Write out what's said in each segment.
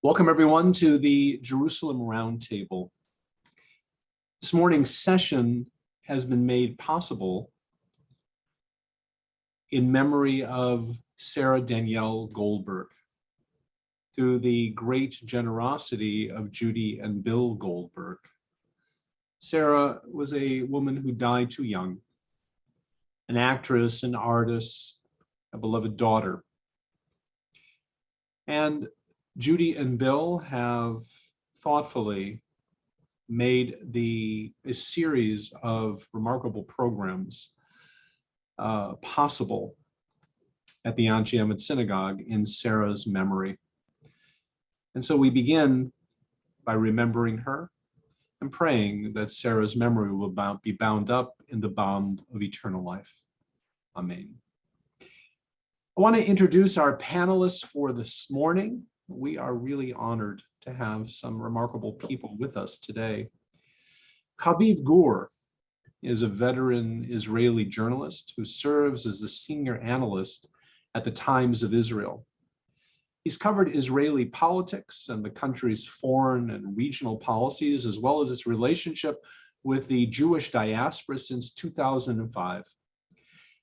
Welcome everyone to the Jerusalem Roundtable. This morning's session has been made possible in memory of Sarah Danielle Goldberg through the great generosity of Judy and Bill Goldberg. Sarah was a woman who died too young, an actress, an artist, a beloved daughter. And Judy and Bill have thoughtfully made a series of remarkable programs possible at the Anshe Emet Synagogue in Sarah's memory. And so we begin by remembering her and praying that Sarah's memory will be bound up in the bond of eternal life. Amen. I want to introduce our panelists for this morning. We are really honored to have some remarkable people with us today. Haviv Gur is a veteran Israeli journalist who serves as the senior analyst at the Times of Israel. He's covered Israeli politics and the country's foreign and regional policies, as well as its relationship with the Jewish diaspora since 2005.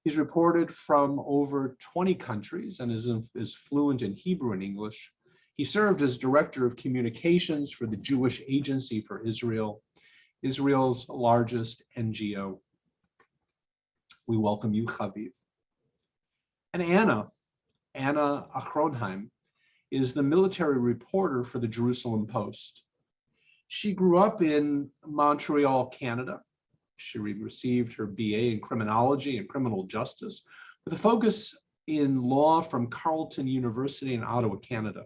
He's reported from over 20 countries and is fluent in Hebrew and English. He served as director of communications for the Jewish Agency for Israel, Israel's largest NGO. We welcome you, Haviv. And Anna Ahronheim is the military reporter for the Jerusalem Post. She grew up in Montreal, Canada. She received her BA in criminology and criminal justice with a focus in law from Carleton University in Ottawa, Canada.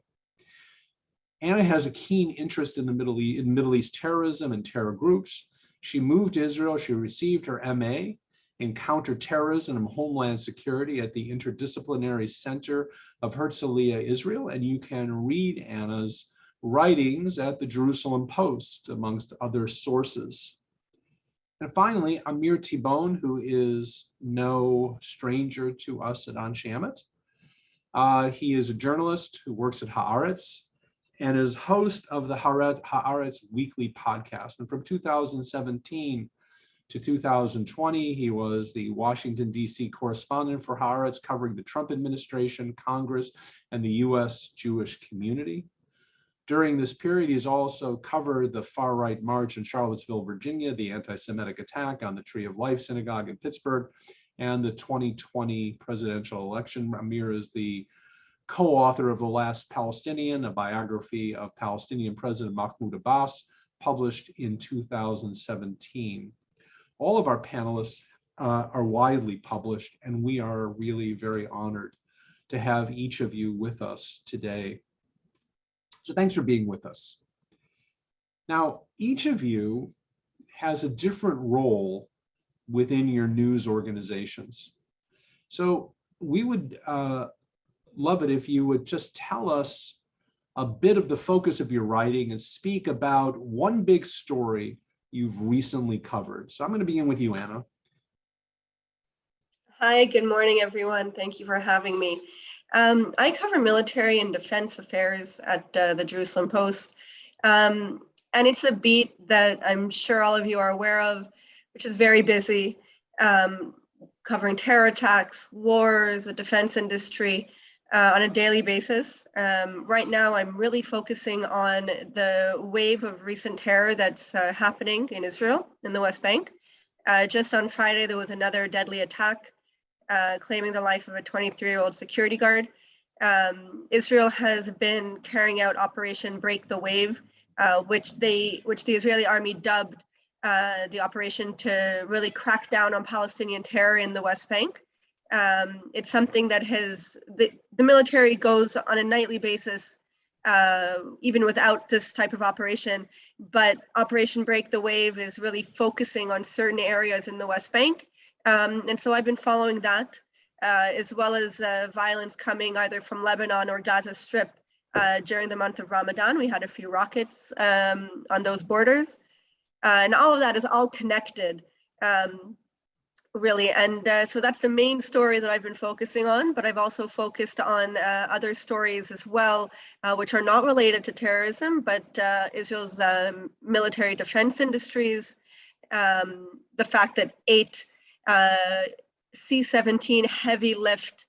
Anna has a keen interest in the Middle East terrorism and terror groups. She moved to Israel. She received her MA in counterterrorism and homeland security at the Interdisciplinary Center of Herzliya, Israel. And you can read Anna's writings at the Jerusalem Post, amongst other sources. And finally, Amir Tibon, who is no stranger to us at Anshe Emet. He is a journalist who works at Ha'aretz and is host of the Ha'aretz weekly podcast. And from 2017 to 2020, he was the Washington, D.C. correspondent for Haaretz, covering the Trump administration, Congress, and the U.S. Jewish community. During this period, he's also covered the far-right march in Charlottesville, Virginia, the anti-Semitic attack on the Tree of Life Synagogue in Pittsburgh, and the 2020 presidential election. Amir is the co-author of The Last Palestinian, a biography of Palestinian President Mahmoud Abbas, published in 2017. All of our panelists are widely published, and we are really very honored to have each of you with us today. So thanks for being with us. Now, each of you has a different role within your news organizations. So we would love it if you would just tell us a bit of the focus of your writing and speak about one big story you've recently covered. So I'm going to begin with you, Anna. Hi, good morning, everyone. Thank you for having me. I cover military and defense affairs at the Jerusalem Post. And it's a beat that I'm sure all of you are aware of, which is very busy, covering terror attacks, wars, the defense industry, on a daily basis. Right now, I'm really focusing on the wave of recent terror that's happening in Israel, in the West Bank. Just on Friday, there was another deadly attack claiming the life of a 23-year-old security guard. Israel has been carrying out Operation Break the Wave, which the Israeli army dubbed the operation to really crack down on Palestinian terror in the West Bank. It's something that the military goes on a nightly basis, even without this type of operation. But Operation Break the Wave is really focusing on certain areas in the West Bank. And so I've been following that, as well as violence coming either from Lebanon or Gaza Strip during the month of Ramadan. We had a few rockets on those borders. And all of that is all connected. really. And so that's the main story that I've been focusing on, but I've also focused on other stories as well, which are not related to terrorism, but Israel's military defense industries, the fact that 8 C-17 heavy lift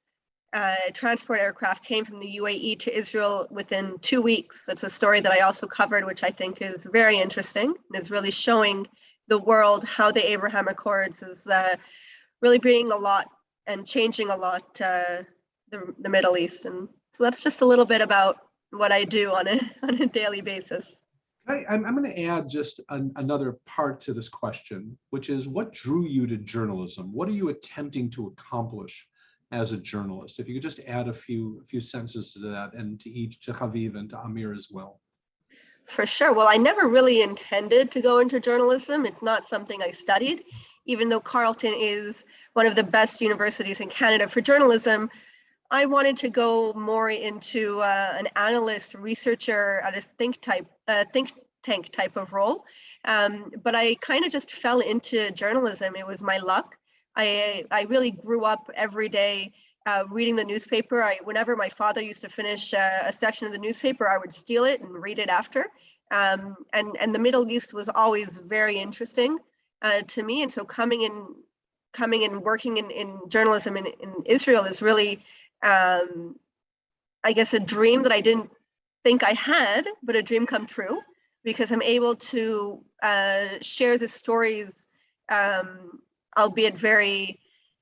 transport aircraft came from the UAE to Israel within 2 weeks. That's a story that I also covered, which I think is very interesting and is really showing the world how the Abraham Accords is really bringing a lot and changing a lot the Middle East. And so that's just a little bit about what I do on a daily basis. I'm going to add just another part to this question, which is what drew you to journalism? What are you attempting to accomplish as a journalist? If you could just add a few sentences to that, and to Haviv and to Amir as well. For sure. Well, I never really intended to go into journalism. It's not something I studied, even though Carleton is one of the best universities in Canada for journalism. I wanted to go more into an analyst, researcher at a think tank type of role. But I kind of just fell into journalism. It was my luck. I really grew up every day reading the newspaper. Whenever my father used to finish a section of the newspaper, I would steal it and read it after. And the Middle East was always very interesting to me. And so coming and working in journalism in Israel is really, I guess, a dream that I didn't think I had, but a dream come true, because I'm able to share the stories, albeit very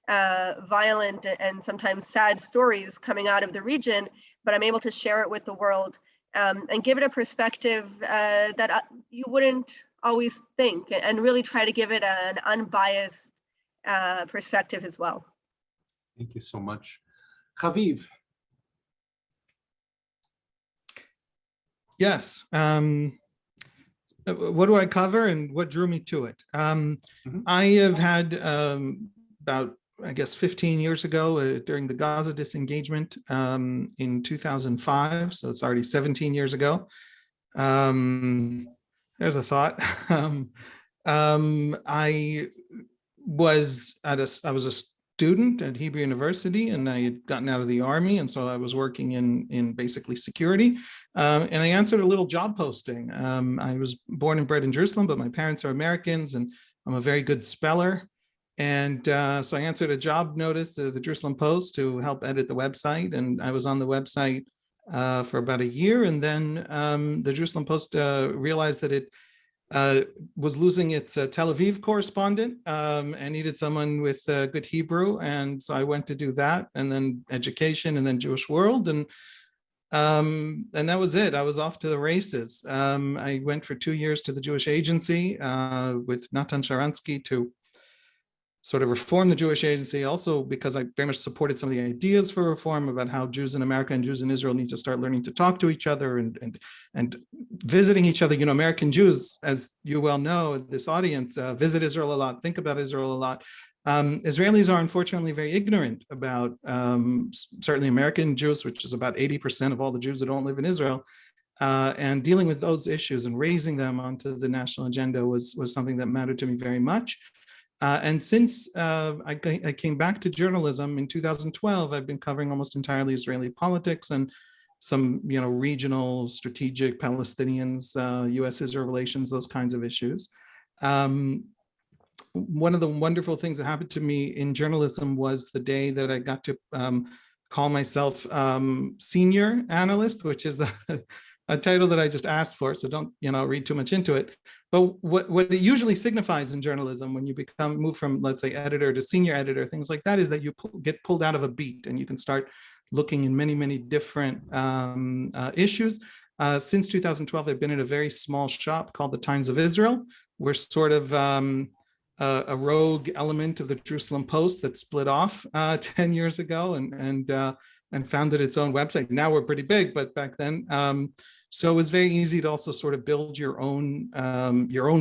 violent and sometimes sad stories coming out of the region, but I'm able to share it with the world and give it a perspective that you wouldn't always think, and really try to give it an unbiased perspective as well. Thank you so much. Haviv. Yes. What do I cover and what drew me to it? I have had about, I guess, 15 years ago during the Gaza disengagement in 2005. So it's already 17 years ago. There's a thought. I was a student at Hebrew University, and I had gotten out of the army, and so I was working in basically security. And I answered a little job posting. I was born and bred in Jerusalem, but my parents are Americans, and I'm a very good speller. And so I answered a job notice to the Jerusalem Post to help edit the website, and I was on the website for about a year, and then the Jerusalem Post realized that it was losing its Tel Aviv correspondent and needed someone with good Hebrew. And so I went to do that, and then education, and then Jewish World. And that was it. I was off to the races. I went for 2 years to the Jewish Agency with Natan Sharansky to sort of reform the Jewish Agency, also because I very much supported some of the ideas for reform about how Jews in America and Jews in Israel need to start learning to talk to each other and visiting each other. You know, American Jews, as you well know, this audience visit Israel a lot, think about Israel a lot. Israelis are unfortunately very ignorant about certainly American Jews, which is about 80% of all the Jews that don't live in Israel. And dealing with those issues and raising them onto the national agenda was something that mattered to me very much. And since I came back to journalism in 2012, I've been covering almost entirely Israeli politics and some, regional, strategic, Palestinians, U.S.-Israel relations, those kinds of issues. One of the wonderful things that happened to me in journalism was the day that I got to call myself senior analyst, which is a title that I just asked for, so don't read too much into it. But what it usually signifies in journalism when you move from, let's say, editor to senior editor, things like that, is that you get pulled out of a beat and you can start looking in many, many different issues. Since 2012, I've been in a very small shop called the Times of Israel. We're sort of a rogue element of the Jerusalem Post that split off 10 years ago and founded its own website. Now we're pretty big, but back then, so it was very easy to also sort of build your own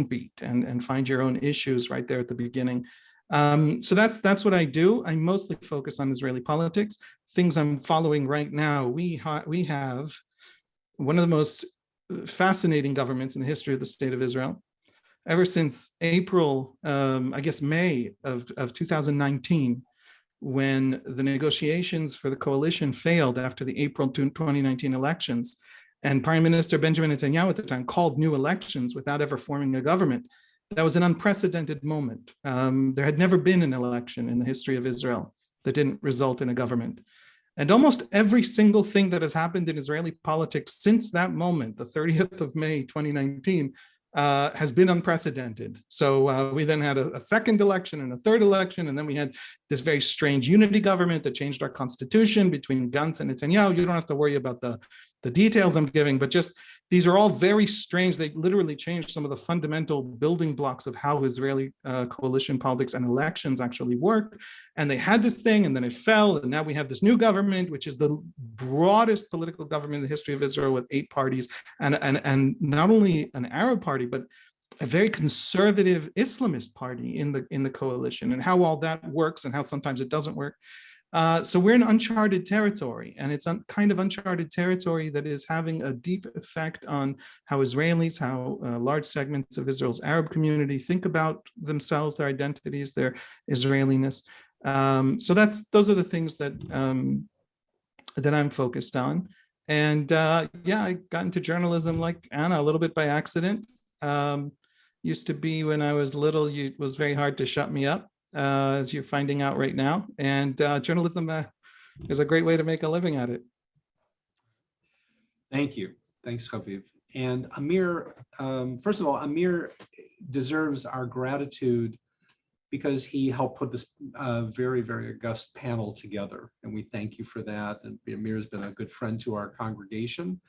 beat and find your own issues right there at the beginning. So that's what I do. I mostly focus on Israeli politics. Things I'm following right now. We have one of the most fascinating governments in the history of the state of Israel. ever since April, I guess May of 2019, when the negotiations for the coalition failed after the April 2019 elections, and Prime Minister Benjamin Netanyahu at the time called new elections without ever forming a government. That was an unprecedented moment. There had never been an election in the history of Israel that didn't result in a government. And almost every single thing that has happened in Israeli politics since that moment, the 30th of May, 2019, has been unprecedented. So we then had a second election and a third election, and then we had this very strange unity government that changed our constitution between Gantz and Netanyahu. You don't have to worry about the details I'm giving, but just these are all very strange. They literally changed some of the fundamental building blocks of how Israeli coalition politics and elections actually work. And they had this thing, and then it fell, and now we have this new government, which is the broadest political government in the history of Israel with 8 parties, and not only an Arab party, but a very conservative Islamist party in the coalition, and how all that works and how sometimes it doesn't work. So we're in uncharted territory, and it's kind of uncharted territory that is having a deep effect on how Israelis, how large segments of Israel's Arab community think about themselves, their identities, their Israeliness. So those are the things that that I'm focused on. And yeah, I got into journalism like Anna a little bit by accident. Used to be when I was little, it was very hard to shut me up. As you're finding out right now. And journalism is a great way to make a living at it. Thank you. Thanks, Haviv. And Amir, first of all, Amir deserves our gratitude because he helped put this very, very august panel together. And we thank you for that. And Amir has been a good friend to our congregation,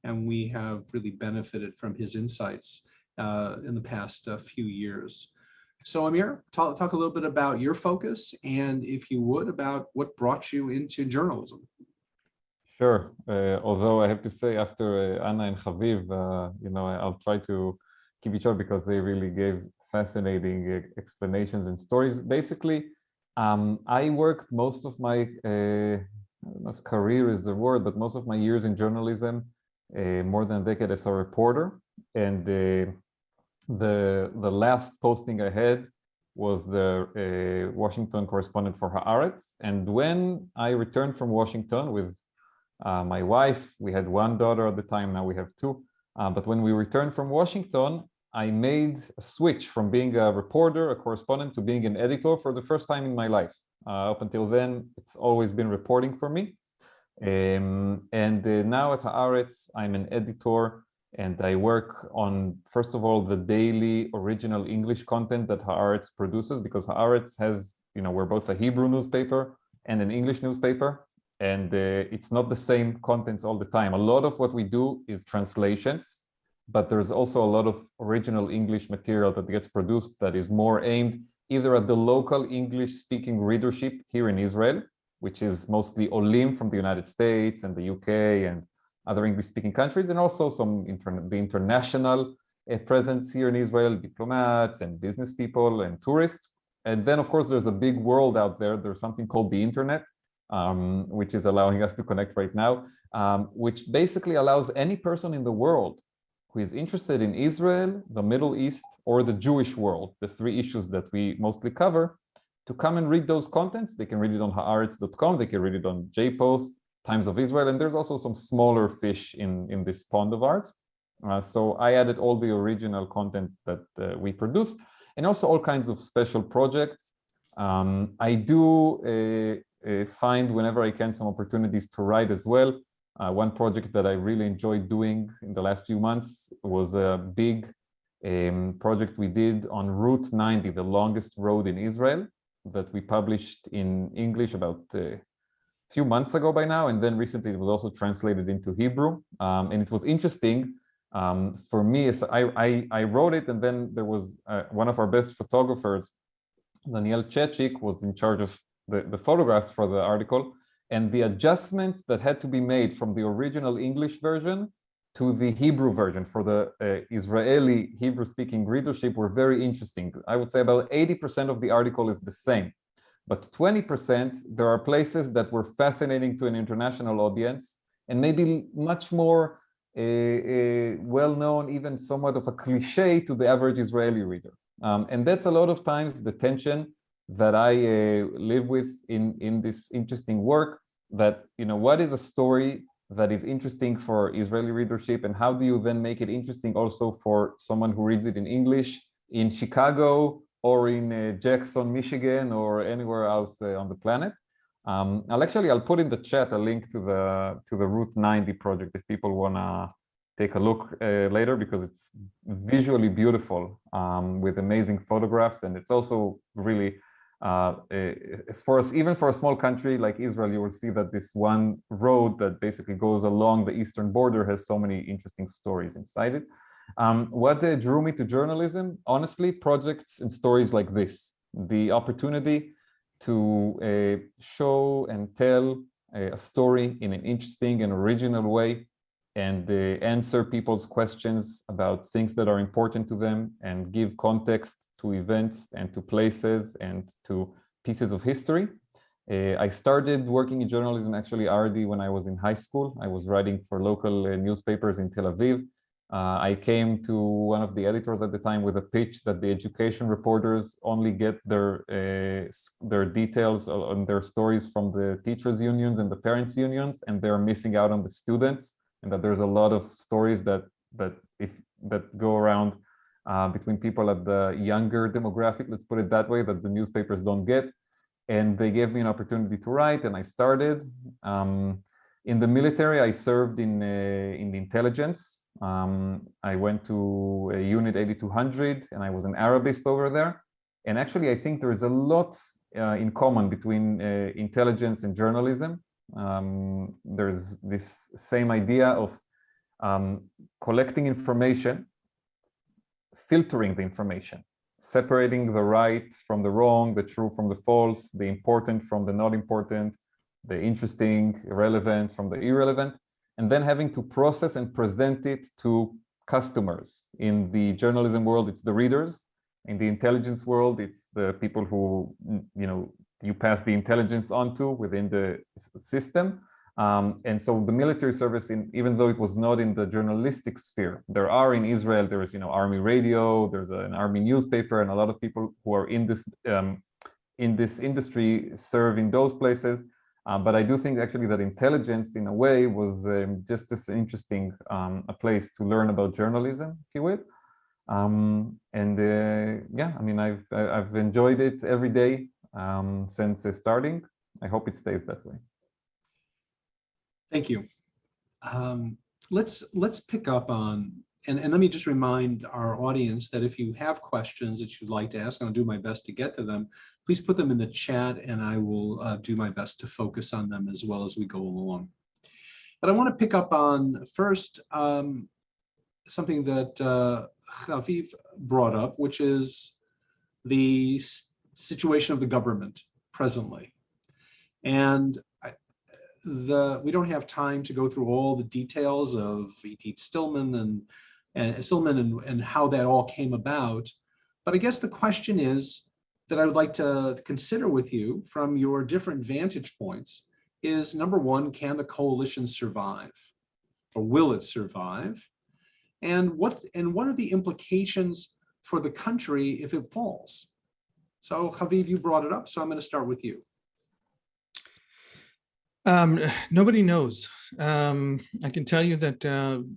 and we have really benefited from his insights in the past few years. So Amir, talk a little bit about your focus, and if you would, about what brought you into journalism. Sure. Although I have to say, after Anna and Haviv, I'll try to keep it short because they really gave fascinating explanations and stories. Basically, I worked most of my, I don't know if career is the word, but most of my years in journalism, more than a decade as a reporter, and the last posting I had was the Washington correspondent for Ha'aretz. And when I returned from Washington with my wife, we had 1 daughter at the time, now we have 2. But when we returned from Washington, I made a switch from being a reporter, a correspondent, to being an editor for the first time in my life. Up until then, it's always been reporting for me. And now at Ha'aretz, I'm an editor. And I work on, first of all, the daily original English content that Ha'aretz produces, because Ha'aretz has, we're both a Hebrew newspaper and an English newspaper, and it's not the same contents all the time. A lot of what we do is translations, but there's also a lot of original English material that gets produced that is more aimed either at the local English-speaking readership here in Israel, which is mostly Olim from the United States and the UK and other English-speaking countries, and also the international presence here in Israel, diplomats and business people and tourists. And then, of course, there's a big world out there. There's something called the internet, which is allowing us to connect right now, which basically allows any person in the world who is interested in Israel, the Middle East, or the Jewish world, the 3 issues that we mostly cover, to come and read those contents. They can read it on haaretz.com, they can read it on JPost, Times of Israel, and there's also some smaller fish in this pond of ours. So I added all the original content that we produce, and also all kinds of special projects. I do find whenever I can some opportunities to write as well. One project that I really enjoyed doing in the last few months was a big project we did on Route 90, the longest road in Israel, that we published in English about few months ago by now, and then recently it was also translated into Hebrew, and it was interesting for me. As I wrote it, and then there was one of our best photographers, Danielle was in charge of the photographs for the article, and the adjustments that had to be made from the original English version to the Hebrew version for the Israeli Hebrew-speaking readership were very interesting. I would say about 80% of the article is the same. But 20%, there are places that were fascinating to an international audience and maybe much more well known, even somewhat of a cliche to the average Israeli reader. And that's a lot of times the tension that I live with in this interesting work, that, you know, what is a story that is interesting for Israeli readership, and how do you then make it interesting also for someone who reads it in English in Chicago or in Jackson, Michigan, or anywhere else on the planet. I'll put in the chat a link to the Route 90 project if people want to take a look later, because it's visually beautiful with amazing photographs, and it's also really even for a small country like Israel, you will see that this one road that basically goes along the eastern border has so many interesting stories inside it. What drew me to journalism, honestly, projects and stories like this, the opportunity to show and tell a story in an interesting and original way, and answer people's questions about things that are important to them, and give context to events and to places and to pieces of history. I started working in journalism actually already when I was in high school. I was writing for local newspapers in Tel Aviv. I came to one of the editors at the time with a pitch that the education reporters only get their details on their stories from the teachers' unions and the parents' unions, and they're missing out on the students, and that there's a lot of stories that go around between people at the younger demographic, let's put it that way, that the newspapers don't get. And they gave me an opportunity to write, and I started. In the military, I served in the intelligence. I went to Unit 8200, and I was an Arabist over there. And actually, I think there is a lot in common between intelligence and journalism. There's this same idea of collecting information, filtering the information, separating the right from the wrong, the true from the false, the important from the not important, the interesting, irrelevant from the irrelevant, and then having to process and present it to customers. In the journalism world, it's the readers. In the intelligence world, it's the people who, you pass the intelligence on to within the system. And so the military service, even though it was not in the journalistic sphere, there are in Israel, there is, army radio, there's an army newspaper, and a lot of people who are in this industry serve in those places. But I do think actually that intelligence, in a way, was just as interesting a place to learn about journalism, if you will. I've enjoyed it every day since starting. I hope it stays that way. Thank you. Let's pick up on, and let me just remind our audience that if you have questions that you'd like to ask, I'll do my best to get to them. Please put them in the chat, and I will do my best to focus on them as well as we go along. But I want to pick up on first something that Haviv brought up, which is the situation of the government presently. And we don't have time to go through all the details of E.T. Stillman and how that all came about. But I guess the question is that I would like to consider with you from your different vantage points is, number one, can the coalition survive, or will it survive? And what are the implications for the country if it falls? So Haviv, you brought it up, so I'm going to start with you. Nobody knows. I can tell you that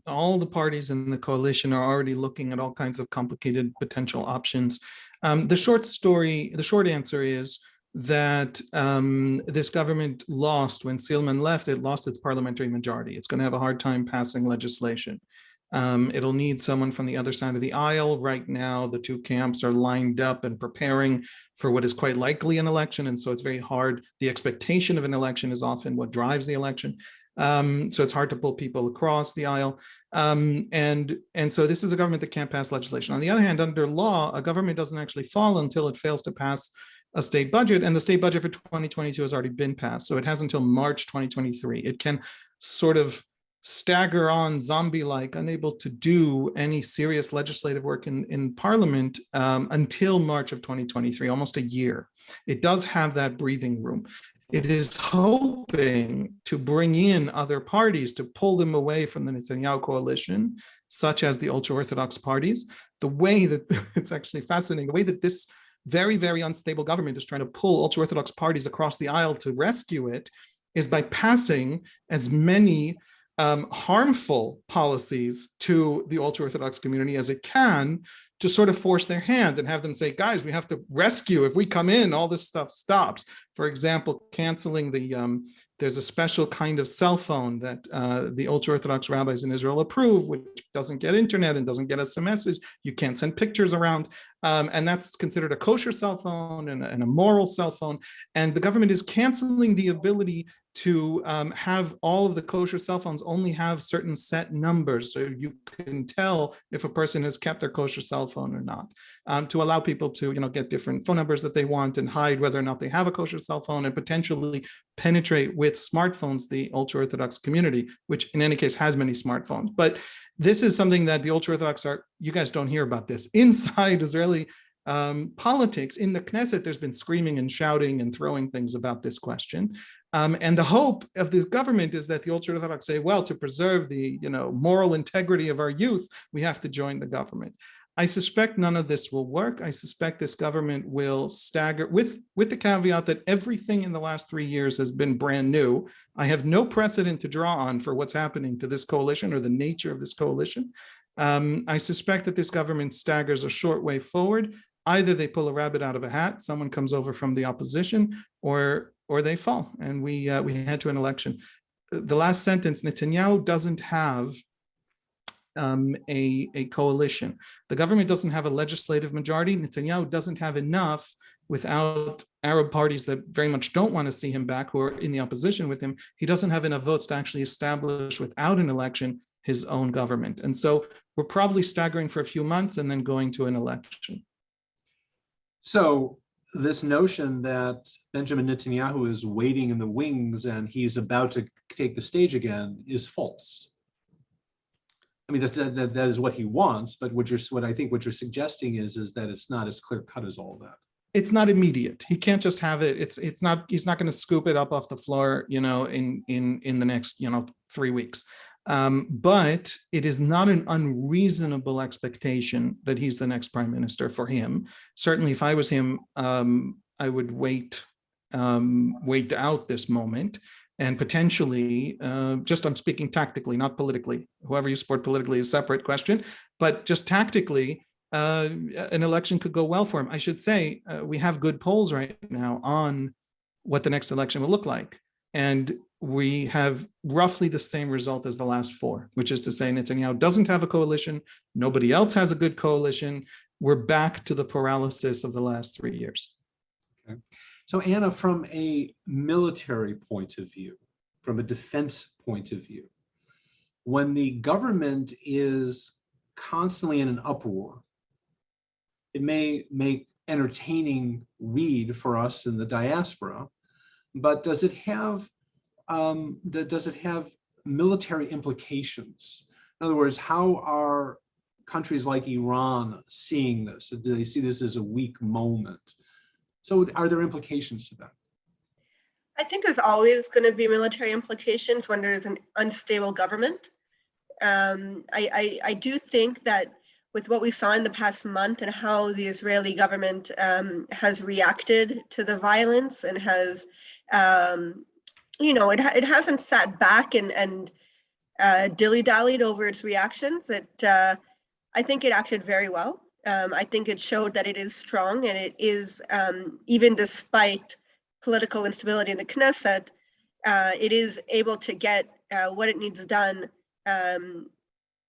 all the parties in the coalition are already looking at all kinds of complicated potential options. The short answer is that this government lost when Silman left. It lost its parliamentary majority. It's going to have a hard time passing legislation. It'll need someone from the other side of the aisle. Right now, the two camps are lined up and preparing for what is quite likely an election. And so it's very hard. The expectation of an election is often what drives the election. So it's hard to pull people across the aisle. And so this is a government that can't pass legislation. On the other hand, under law, a government doesn't actually fall until it fails to pass a state budget. And the state budget for 2022 has already been passed. So it has until March 2023. It can sort of stagger on zombie-like, unable to do any serious legislative work in Parliament until March of 2023, almost a year. It does have that breathing room. It is hoping to bring in other parties to pull them away from the Netanyahu coalition, such as the ultra-Orthodox parties. The way that, it's actually fascinating, the way that this very, very unstable government is trying to pull ultra-Orthodox parties across the aisle to rescue it is by passing as many harmful policies to the ultra-Orthodox community as it can, to sort of force their hand and have them say, guys, we have to rescue. If we come in, all this stuff stops. For example, canceling there's a special kind of cell phone that the ultra-Orthodox rabbis in Israel approve, which doesn't get internet and doesn't get us a message. You can't send pictures around. And that's considered a kosher cell phone and a moral cell phone. And the government is canceling the ability to have all of the kosher cell phones only have certain set numbers, so you can tell if a person has kept their kosher cell phone or not, to allow people to get different phone numbers that they want and hide whether or not they have a kosher cell phone, and potentially penetrate with smartphones the ultra-Orthodox community, which in any case has many smartphones. But this is something that the ultra-Orthodox you guys don't hear about this. Inside Israeli politics, in the Knesset, there's been screaming and shouting and throwing things about this question. And the hope of this government is that the ultra-Orthodox say, well, to preserve the moral integrity of our youth, we have to join the government. I suspect none of this will work. I suspect this government will stagger with the caveat that everything in the last 3 years has been brand new. I have no precedent to draw on for what's happening to this coalition or the nature of this coalition. I suspect that this government staggers a short way forward. Either they pull a rabbit out of a hat, someone comes over from the opposition, or they fall, and we head to an election. The last sentence: Netanyahu doesn't have a coalition. The government doesn't have a legislative majority. Netanyahu doesn't have enough without Arab parties that very much don't want to see him back, who are in the opposition with him. He doesn't have enough votes to actually establish, without an election, his own government. And so we're probably staggering for a few months and then going to an election. So this notion that Benjamin Netanyahu is waiting in the wings and he's about to take the stage again is false. I mean, that is what he wants, but what I think what you're suggesting is that it's not as clear cut as all that. It's not immediate. He can't just have it. It's not. He's not going to scoop it up off the floor, in the next 3 weeks. But it is not an unreasonable expectation that he's the next prime minister for him. Certainly, if I was him, I would wait out this moment and potentially, I'm speaking tactically, not politically. Whoever you support politically is a separate question, but just tactically, an election could go well for him. I should say we have good polls right now on what the next election will look like. And we have roughly the same result as the last 4, which is to say Netanyahu doesn't have a coalition. Nobody else has a good coalition. We're back to the paralysis of the last 3 years. Okay. So Anna, from a military point of view, from a defense point of view, when the government is constantly in an uproar, it may make entertaining read for us in the diaspora, but does it have military implications? In other words, how are countries like Iran seeing this? Do they see this as a weak moment? So are there implications to that? I think there's always going to be military implications when there's an unstable government. I do think that with what we saw in the past month and how the Israeli government has reacted to the violence and has, it hasn't sat back and dilly-dallied over its reactions. I think it acted very well. I think it showed that it is strong, and it is, even despite political instability in the Knesset, it is able to get what it needs done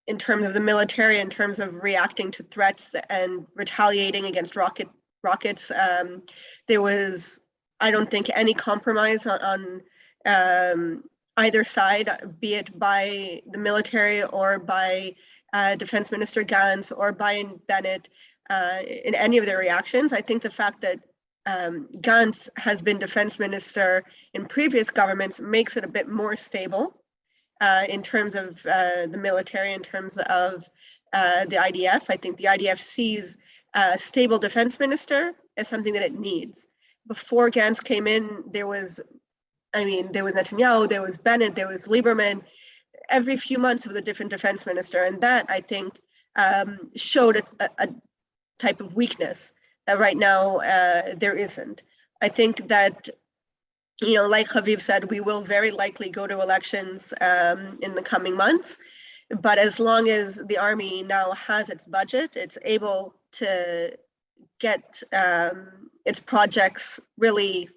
in terms of the military, in terms of reacting to threats and retaliating against rockets. There was, I don't think, any compromise on either side, be it by the military or by Defense Minister Gantz or by Bennett in any of their reactions. I think the fact that Gantz has been defense minister in previous governments makes it a bit more stable in terms of the military, in terms of the IDF. I think the IDF sees a stable defense minister as something that it needs. Before Gantz came in, there was I mean, there was Netanyahu, there was Bennett, there was Lieberman. Every few months with a different defense minister. And that, I think, showed a type of weakness that right now there isn't. I think that, like Haviv said, we will very likely go to elections in the coming months. But as long as the army now has its budget, it's able to get its projects really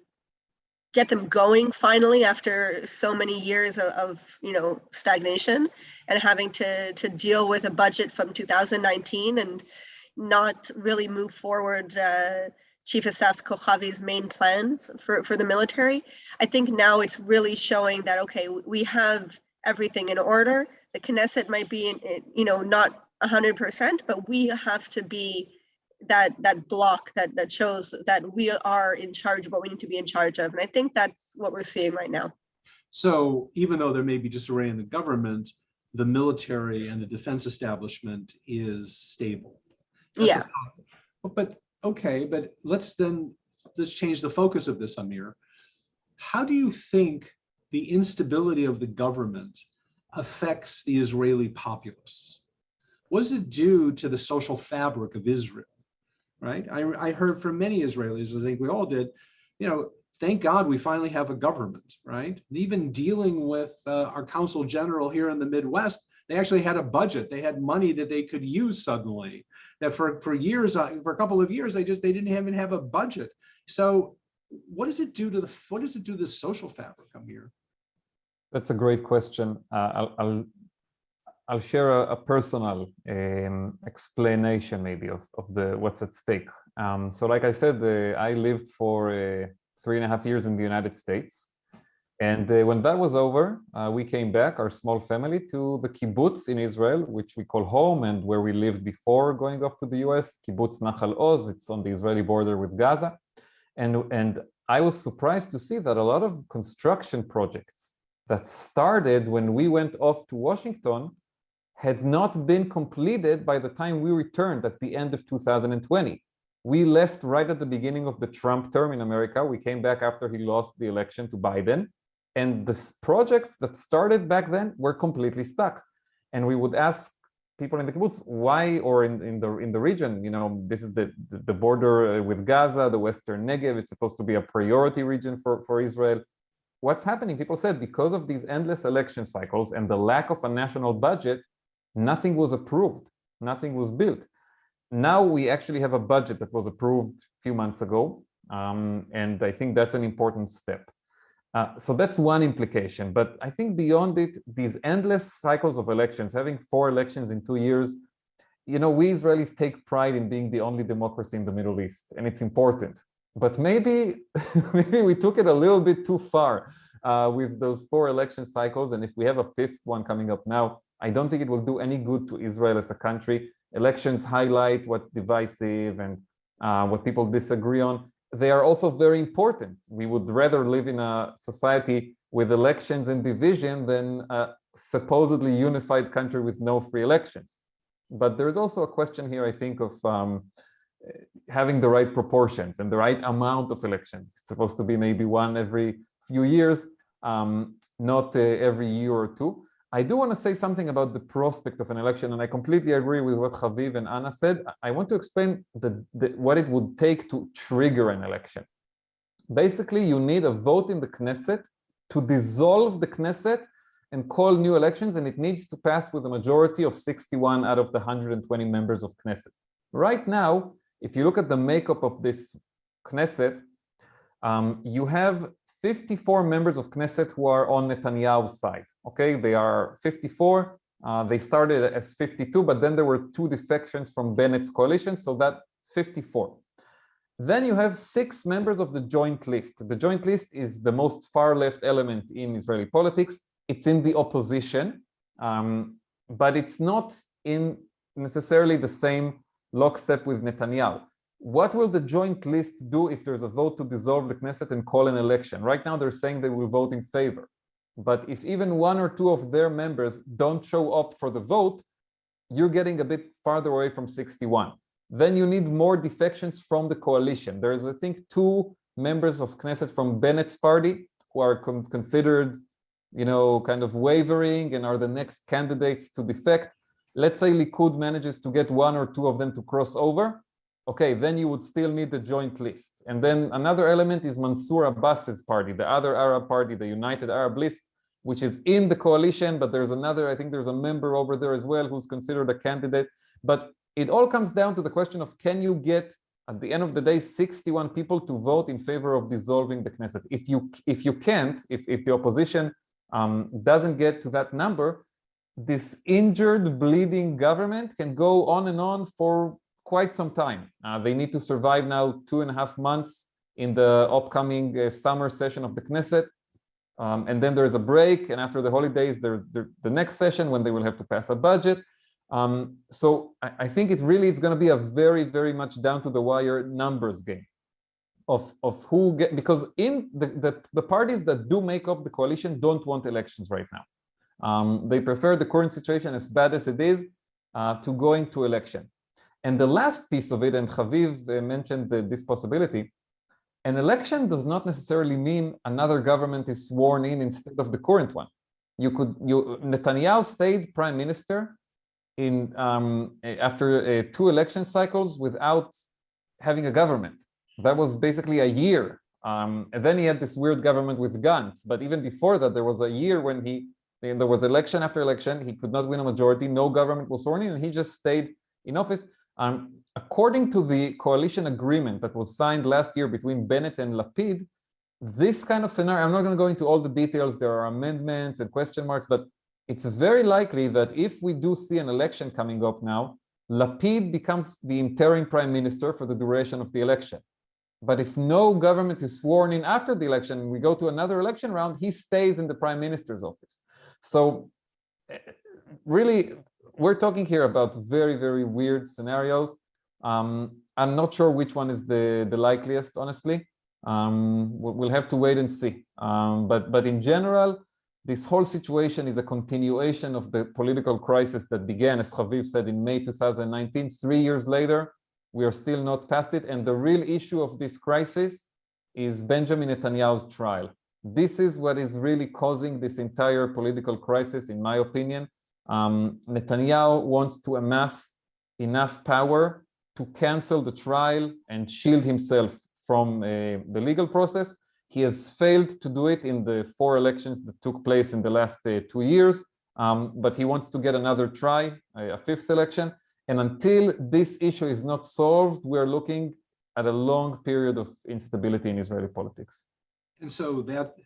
get them going finally after so many years of stagnation and having to deal with a budget from 2019 and not really move forward Chief of Staff Kochavi's main plans for the military. I think now it's really showing that, okay, we have everything in order. The Knesset might be, not 100%, but we have to be that block that shows that we are in charge of what we need to be in charge of. And I think that's what we're seeing right now. So even though there may be disarray in the government, the military and the defense establishment is stable. Yeah. But okay, but let's change the focus of this, Amir. How do you think the instability of the government affects the Israeli populace? What does it do to the social fabric of Israel? Right? I heard from many Israelis, I think we all did, thank God we finally have a government, right? And even dealing with our consul general here in the Midwest, they actually had a budget. They had money that they could use suddenly. That for years, for a couple of years, they didn't even have a budget. So what does it do to the social fabric, Amir? That's a great question. I'll share a personal explanation maybe of what's at stake. So like I said, I lived for 3.5 years in the United States. And when that was over, we came back, our small family, to the kibbutz in Israel, which we call home and where we lived before going off to the US, kibbutz Nachal Oz. It's on the Israeli border with Gaza. And I was surprised to see that a lot of construction projects that started when we went off to Washington had not been completed by the time we returned at the end of 2020. We left right at the beginning of the Trump term in America. We came back after he lost the election to Biden. And the projects that started back then were completely stuck. And we would ask people in the kibbutz why, or in the region, this is the border with Gaza, the Western Negev. It's supposed to be a priority region for Israel. What's happening? People said because of these endless election cycles and the lack of a national budget, nothing was approved, nothing was built. Now we actually have a budget that was approved a few months ago, and I think that's an important step. So that's one implication, but I think beyond it, these endless cycles of elections, having 4 elections in 2 years, we Israelis take pride in being the only democracy in the Middle East, and it's important. But maybe we took it a little bit too far with those 4 election cycles, and if we have a 5th one coming up now, I don't think it will do any good to Israel as a country. Elections highlight what's divisive and what people disagree on. They are also very important. We would rather live in a society with elections and division than a supposedly unified country with no free elections. But there's also a question here, I think, of having the right proportions and the right amount of elections. It's supposed to be maybe one every few years, not every year or two. I do want to say something about the prospect of an election, and I completely agree with what Haviv and Anna said. I want to explain what it would take to trigger an election. Basically, you need a vote in the Knesset to dissolve the Knesset and call new elections, and it needs to pass with a majority of 61 out of the 120 members of Knesset. Right now, if you look at the makeup of this Knesset, you have 54 members of Knesset who are on Netanyahu's side. Okay, they are 54. They started as 52, but then there were 2 defections from Bennett's coalition, so that's 54. Then you have 6 members of the joint list. The joint list is the most far-left element in Israeli politics. It's in the opposition, but it's not in necessarily the same lockstep with Netanyahu. What will the joint list do if there's a vote to dissolve the Knesset and call an election? Right now, they're saying they will vote in favor. But if even 1 or 2 of their members don't show up for the vote, you're getting a bit farther away from 61. Then you need more defections from the coalition. There's, I think, 2 members of Knesset from Bennett's party who are considered, kind of wavering and are the next candidates to defect. Let's say Likud manages to get one or two of them to cross over. Okay, then you would still need the joint list. And then another element is Mansour Abbas's party, the other Arab party, the United Arab List, which is in the coalition, but there's another, I think there's a member over there as well who's considered a candidate. But it all comes down to the question of, can you get, at the end of the day, 61 people to vote in favor of dissolving the Knesset? If you can't, if the opposition doesn't get to that number, this injured, bleeding government can go on and on for quite some time. They need to survive now 2.5 months in the upcoming summer session of the Knesset. And then there's a break. And after the holidays, there's the next session when they will have to pass a budget. So I think it's going to be a very, very much down to the wire numbers game of who get, because in the parties that do make up the coalition don't want elections right now. They prefer the current situation, as bad as it is, to going to election. And the last piece of it, and Haviv mentioned this possibility, an election does not necessarily mean another government is sworn in instead of the current one. Netanyahu stayed prime minister in after 2 election cycles without having a government. That was basically a year. And then he had this weird government with guns. But even before that, there was a year when there was election after election. He could not win a majority. No government was sworn in, and he just stayed in office. According to the coalition agreement that was signed last year between Bennett and Lapid, this kind of scenario, I'm not going to go into all the details, there are amendments and question marks, but it's very likely that if we do see an election coming up now, Lapid becomes the interim prime minister for the duration of the election. But if no government is sworn in after the election and we go to another election round, he stays in the prime minister's office. So really, we're talking here about very, very weird scenarios. I'm not sure which one is the likeliest, honestly. We'll have to wait and see. But in general, this whole situation is a continuation of the political crisis that began, as Haviv said, in May 2019. 3 years later, we are still not past it. And the real issue of this crisis is Benjamin Netanyahu's trial. This is what is really causing this entire political crisis, in my opinion. Netanyahu wants to amass enough power to cancel the trial and shield himself from the legal process. He has failed to do it in the 4 elections that took place in the last 2 years, but he wants to get another try, a 5th election. And until this issue is not solved, we're looking at a long period of instability in Israeli politics. And so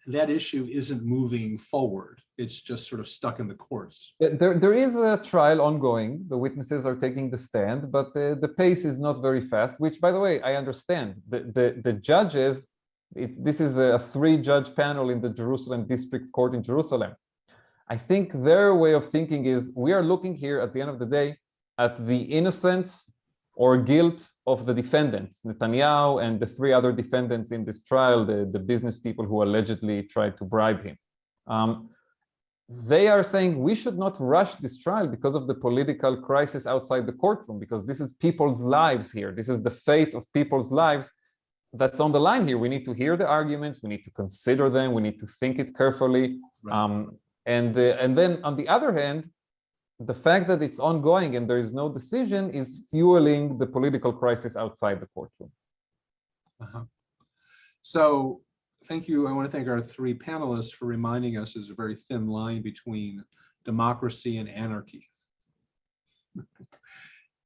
that issue isn't moving forward. It's just sort of stuck in the courts. There is a trial ongoing. The witnesses are taking the stand, but the pace is not very fast, which, by the way, I understand. The judges, this is a 3-judge panel in the Jerusalem District Court in Jerusalem. I think their way of thinking is, we are looking here at the end of the day at the innocence or guilt of the defendants, Netanyahu and the 3 other defendants in this trial, the business people who allegedly tried to bribe him. They are saying we should not rush this trial because of the political crisis outside the courtroom, because this is people's lives here. This is the fate of people's lives that's on the line here. We need to hear the arguments, we need to consider them, we need to think it carefully. Right. And then on the other hand, the fact that it's ongoing and there is no decision is fueling the political crisis outside the courtroom. So thank you. I want to thank our 3 panelists for reminding us there's a very thin line between democracy and anarchy.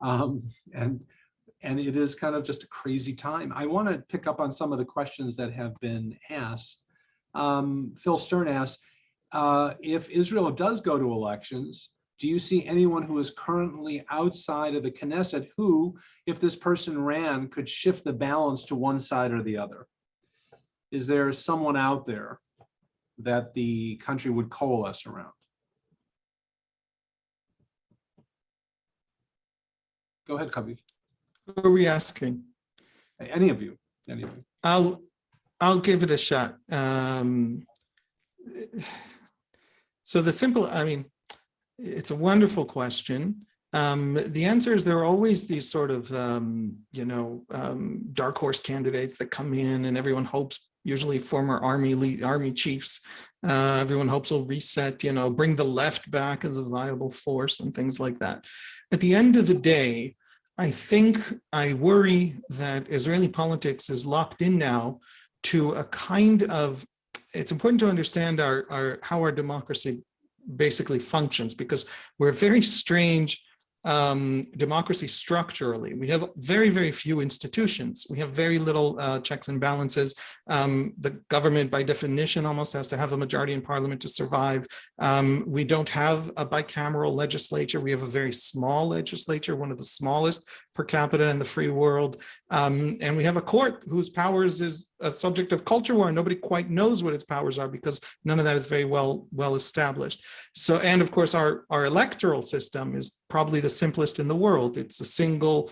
And it is kind of just a crazy time. I want to pick up on some of the questions that have been asked. Phil Stern asked, if Israel does go to elections, do you see anyone who is currently outside of the Knesset who, if this person ran, could shift the balance to one side or the other? Is there someone out there that the country would coalesce around? Go ahead, Haviv. Who are we asking? Any of you. I'll give it a shot. So it's a wonderful question. The answer is there are always these sort of, dark horse candidates that come in, and everyone hopes, usually former army chiefs, everyone hopes will reset, bring the left back as a viable force and things like that. At the end of the day, I worry that Israeli politics is locked in now to a kind of, it's important to understand how our democracy basically functions, because we're a very strange democracy structurally. We have very, very few institutions. We have very little checks and balances. The government, by definition, almost has to have a majority in parliament to survive. We don't have a bicameral legislature. We have a very small legislature, one of the smallest per capita in the free world. And we have a court whose powers is a subject of culture war. Nobody quite knows what its powers are because none of that is very well established. So, and of course, our electoral system is probably the simplest in the world. It's a single,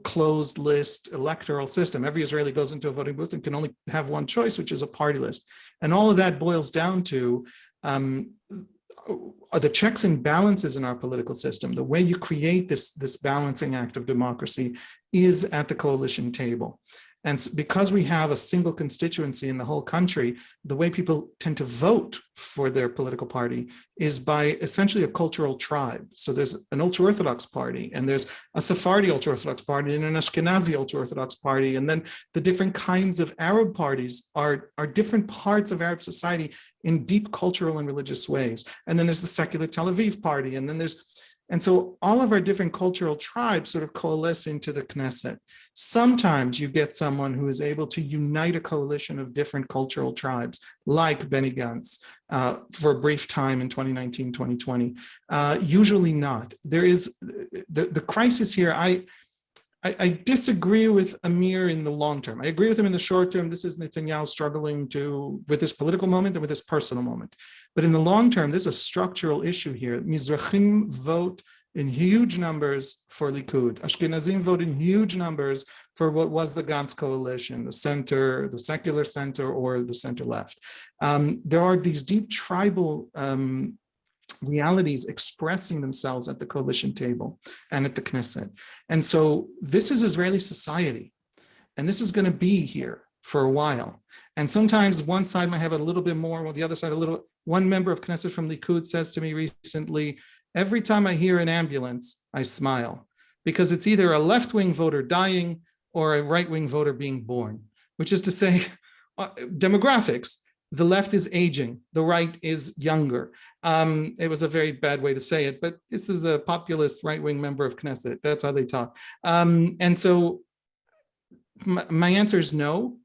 closed list electoral system. Every Israeli goes into a voting booth and can only have one choice, which is a party list. And all of that boils down to the checks and balances in our political system. The way you create this balancing act of democracy is at the coalition table. And because we have a single constituency in the whole country, the way people tend to vote for their political party is by essentially a cultural tribe. So there's an ultra-Orthodox party, and there's a Sephardi ultra-Orthodox party, and an Ashkenazi ultra-Orthodox party. And then the different kinds of Arab parties are different parts of Arab society in deep cultural and religious ways. And then there's the secular Tel Aviv party, and so all of our different cultural tribes sort of coalesce into the Knesset. Sometimes you get someone who is able to unite a coalition of different cultural tribes, like Benny Gantz, for a brief time in 2019, 2020. Usually not. There is the crisis here. I disagree with Amir in the long term. I agree with him in the short term. This is Netanyahu struggling with this political moment and with this personal moment. But in the long term, there's a structural issue here. Mizrahim vote in huge numbers for Likud. Ashkenazim vote in huge numbers for what was the Gantz coalition, the center, the secular center, or the center left. There are these deep tribal realities expressing themselves at the coalition table and at the Knesset. And so this is Israeli society, and this is going to be here for a while. And sometimes one side might have a little bit more, while the other side a little. One member of Knesset from Likud says to me recently, every time I hear an ambulance, I smile, because it's either a left-wing voter dying or a right-wing voter being born, which is to say, demographics. The left is aging, the right is younger. It was a very bad way to say it, but this is a populist right-wing member of Knesset. That's how they talk. And so my answer is no.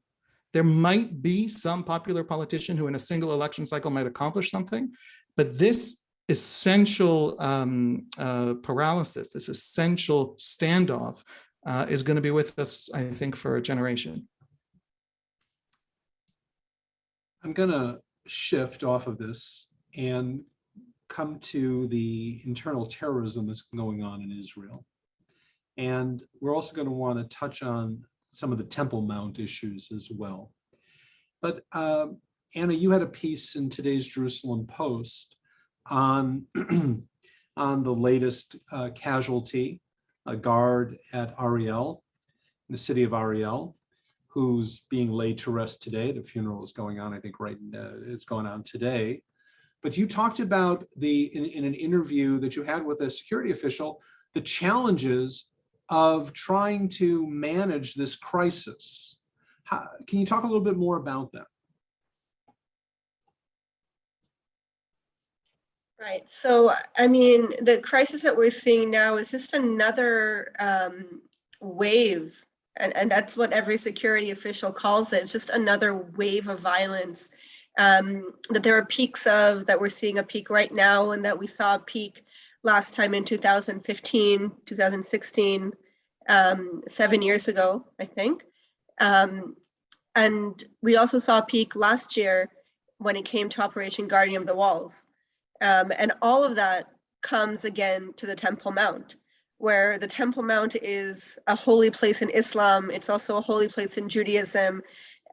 There might be some popular politician who in a single election cycle might accomplish something, but this essential paralysis, this essential standoff is going to be with us, I think, for a generation. I'm going to shift off of this and come to the internal terrorism that's going on in Israel. And we're also going to want to touch on some of the Temple Mount issues as well. But Anna, you had a piece in today's Jerusalem Post on, on the latest casualty, a guard at Ariel, in the city of Ariel, who's being laid to rest today. The funeral is going on, I think, it's going on today. But you talked about in an interview that you had with a security official, the challenges of trying to manage this crisis. Can you talk a little bit more about that? Right. So, I mean, the crisis that we're seeing now is just another wave. And that's what every security official calls it. It's just another wave of violence that there are peaks of, that we're seeing a peak right now, and that we saw a peak last time in 2015, 2016, 7 years ago, I think. And we also saw a peak last year when it came to Operation Guardian of the Walls. And all of that comes again to the Temple Mount, where the Temple Mount is a holy place in Islam. It's also a holy place in Judaism.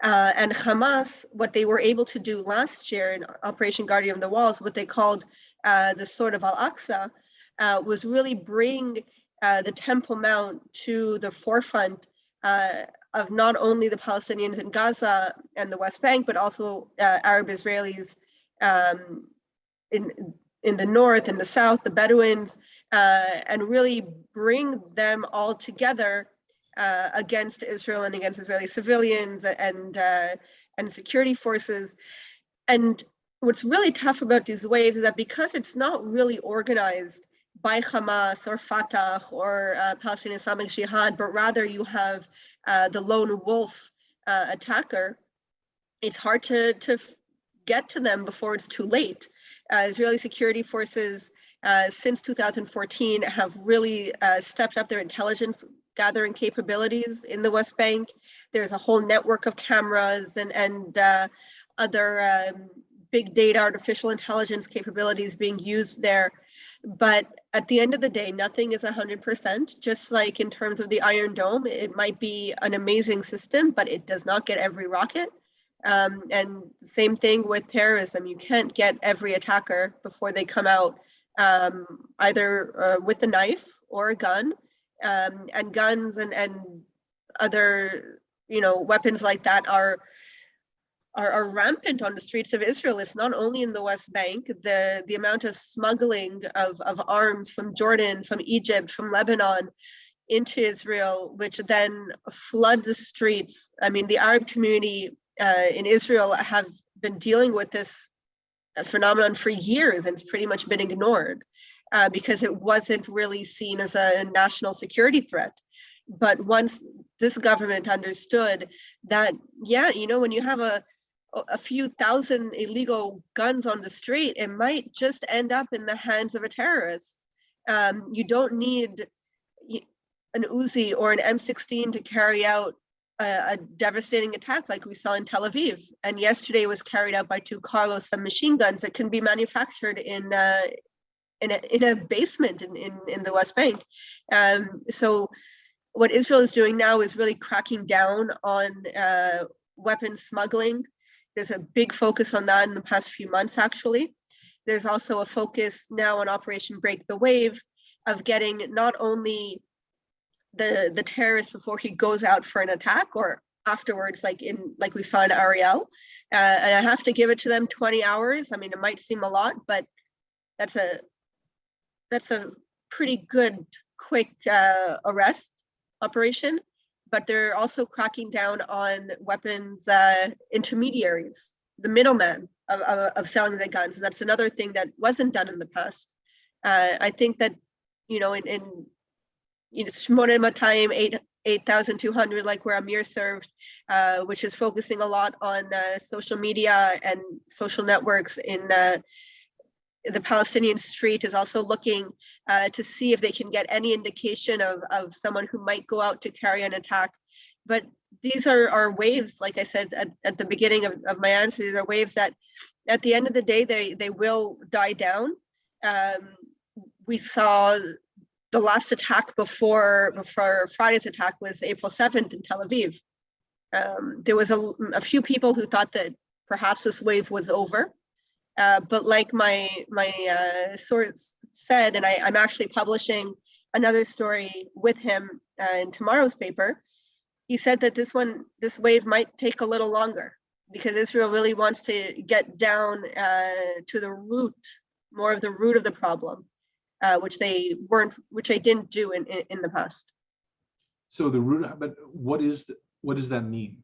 And Hamas, what they were able to do last year in Operation Guardian of the Walls, what they called the Sword of Al-Aqsa, was really bring the Temple Mount to the forefront of not only the Palestinians in Gaza and the West Bank, but also Arab Israelis in the north and the south, the Bedouins, and really bring them all together against Israel and against Israeli civilians and security forces. And what's really tough about these waves is that because it's not really organized by Hamas or Fatah or Palestinian Islamic Jihad, but rather you have the lone wolf attacker, it's hard to get to them before it's too late. Israeli security forces since 2014 have really stepped up their intelligence gathering capabilities in the West Bank. There's a whole network of cameras and other big data, artificial intelligence capabilities being used there. But at the end of the day, nothing is 100%. Just like in terms of the Iron Dome, it might be an amazing system, but it does not get every rocket. And same thing with terrorism. You can't get every attacker before they come out either with a knife or a gun. And guns and other weapons like that are rampant on the streets of Israel. It's not only in the West Bank. The amount of smuggling of arms from Jordan, from Egypt, from Lebanon into Israel, which then floods the streets. I mean, the Arab community in Israel have been dealing with this phenomenon for years, and it's pretty much been ignored because it wasn't really seen as a national security threat. But once this government understood that, yeah, when you have a few thousand illegal guns on the street, it might just end up in the hands of a terrorist. You don't need an Uzi or an M16 to carry out a devastating attack like we saw in Tel Aviv. And yesterday was carried out by 2 carloads of machine guns that can be manufactured in a basement in the West Bank. So what Israel is doing now is really cracking down on weapons smuggling. There's a big focus on that in the past few months, actually. There's also a focus now on Operation Break the Wave of getting not only the terrorist before he goes out for an attack or afterwards, like we saw in Ariel. And I have to give it to them 20 hours. I mean, it might seem a lot, but that's a pretty good, quick arrest operation. But they're also cracking down on weapons intermediaries, the middleman of selling the guns. And that's another thing that wasn't done in the past. I think that, in Shmone Matayim 8,200, like where Amir served, which is focusing a lot on social media and social networks in the Palestinian street, is also looking to see if they can get any indication of someone who might go out to carry an attack. But these are waves, like I said at the beginning of my answer, these are waves that at the end of the day, they will die down. We saw the last attack before Friday's attack was April 7th in Tel Aviv. There was a few people who thought that perhaps this wave was over. But like my source said, and I'm actually publishing another story with him in tomorrow's paper, he said that this wave might take a little longer because Israel really wants to get down to the root, more of the root of the problem, which they didn't do in the past. So the root, but what does that mean?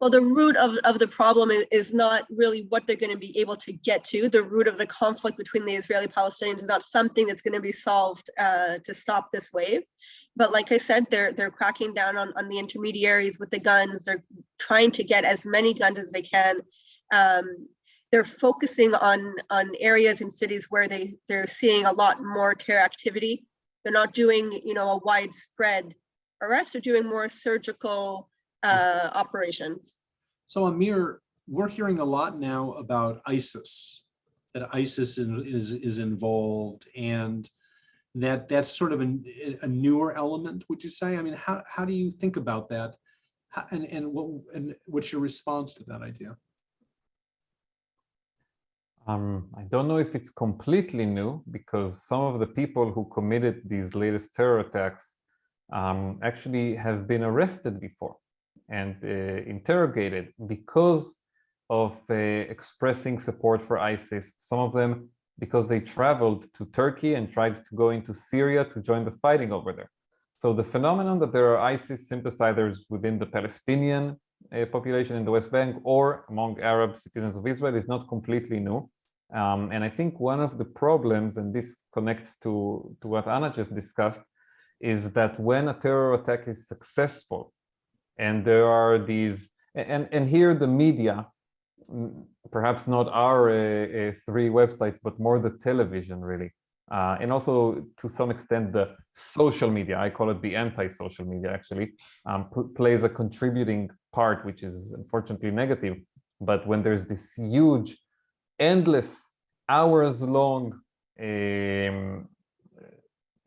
Well, the root of the problem is not really what they're going to be able to get to. The root of the conflict between the Israeli Palestinians is not something that's going to be solved to stop this wave. But like I said, they're cracking down on the intermediaries with the guns. They're trying to get as many guns as they can. They're focusing on areas and cities where they're seeing a lot more terror activity. They're not doing a widespread arrest. They're doing more surgical operations. So Amir, we're hearing a lot now about ISIS, that ISIS is involved, and that's sort of a newer element, would you say? I mean, how do you think about that? And what's your response to that idea? I don't know if it's completely new, because some of the people who committed these latest terror attacks actually have been arrested before and interrogated because of expressing support for ISIS. Some of them because they traveled to Turkey and tried to go into Syria to join the fighting over there. So the phenomenon that there are ISIS sympathizers within the Palestinian population in the West Bank or among Arab citizens of Israel is not completely new. And I think one of the problems, and this connects to what Anna just discussed, is that when a terror attack is successful and there are these, and here the media, perhaps not our 3 websites, but more the television really, and also to some extent the social media, I call it the anti-social media actually, plays a contributing part, which is unfortunately negative. But when there's this huge, endless, hours-long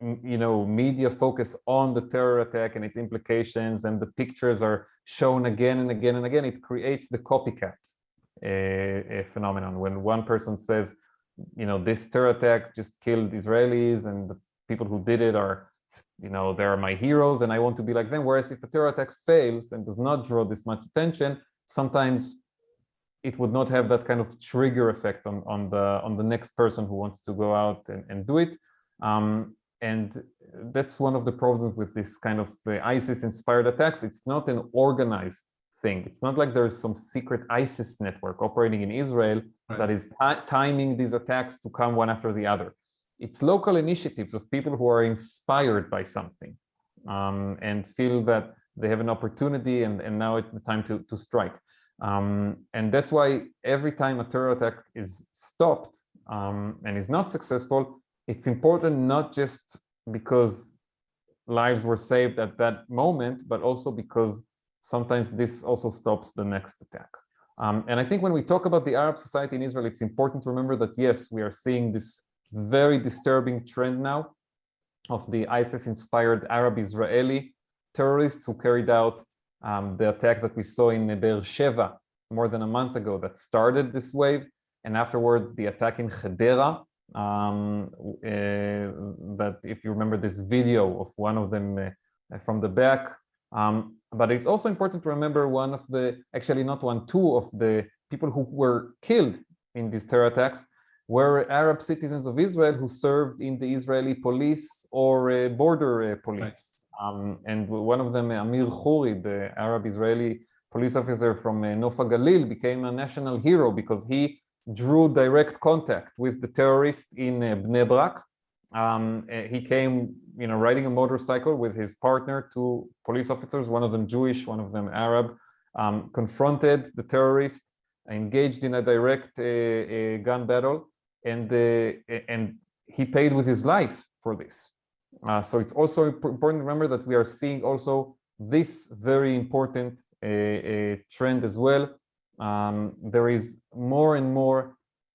media focus on the terror attack and its implications, and the pictures are shown again and again and again, it creates the copycat phenomenon. When one person says, this terror attack just killed Israelis and the people who did it are, they are my heroes and I want to be like them. Whereas if a terror attack fails and does not draw this much attention, sometimes it would not have that kind of trigger effect on the next person who wants to go out and do it. And that's one of the problems with this kind of ISIS-inspired attacks. It's not an organized thing. It's not like there's some secret ISIS network operating in Israel that is timing these attacks to come one after the other. It's local initiatives of people who are inspired by something and feel that they have an opportunity and now it's the time to strike. And that's why every time a terror attack is stopped and is not successful, it's important not just because lives were saved at that moment, but also because sometimes this also stops the next attack. And I think when we talk about the Arab society in Israel, it's important to remember that, yes, we are seeing this very disturbing trend now of the ISIS-inspired Arab-Israeli terrorists who carried out the attack that we saw in Be'er Sheva more than a month ago that started this wave, and afterward the attack in Hadera, that if you remember this video of one of them from the back. But it's also important to remember one of the, actually not one, 2 of the people who were killed in these terror attacks were Arab citizens of Israel who served in the Israeli police or border police. Right. And one of them, Amir Khoury, the Arab-Israeli police officer from Nofa Galil, became a national hero because he drew direct contact with the terrorist in Bnei Brak. He came, riding a motorcycle with his partner, 2 police officers, one of them Jewish, one of them Arab, confronted the terrorist, engaged in a direct gun battle, and he paid with his life for this. So it's also important to remember that we are seeing also this very important trend as well. There is more and more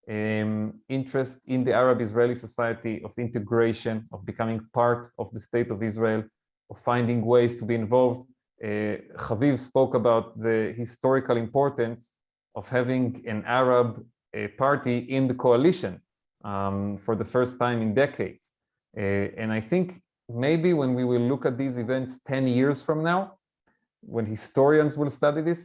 interest in the Arab-Israeli society of integration, of becoming part of the state of Israel, of finding ways to be involved. Haviv spoke about the historical importance of having an Arab party in the coalition for the first time in decades. And I think maybe when we will look at these events 10 years from now, when historians will study this,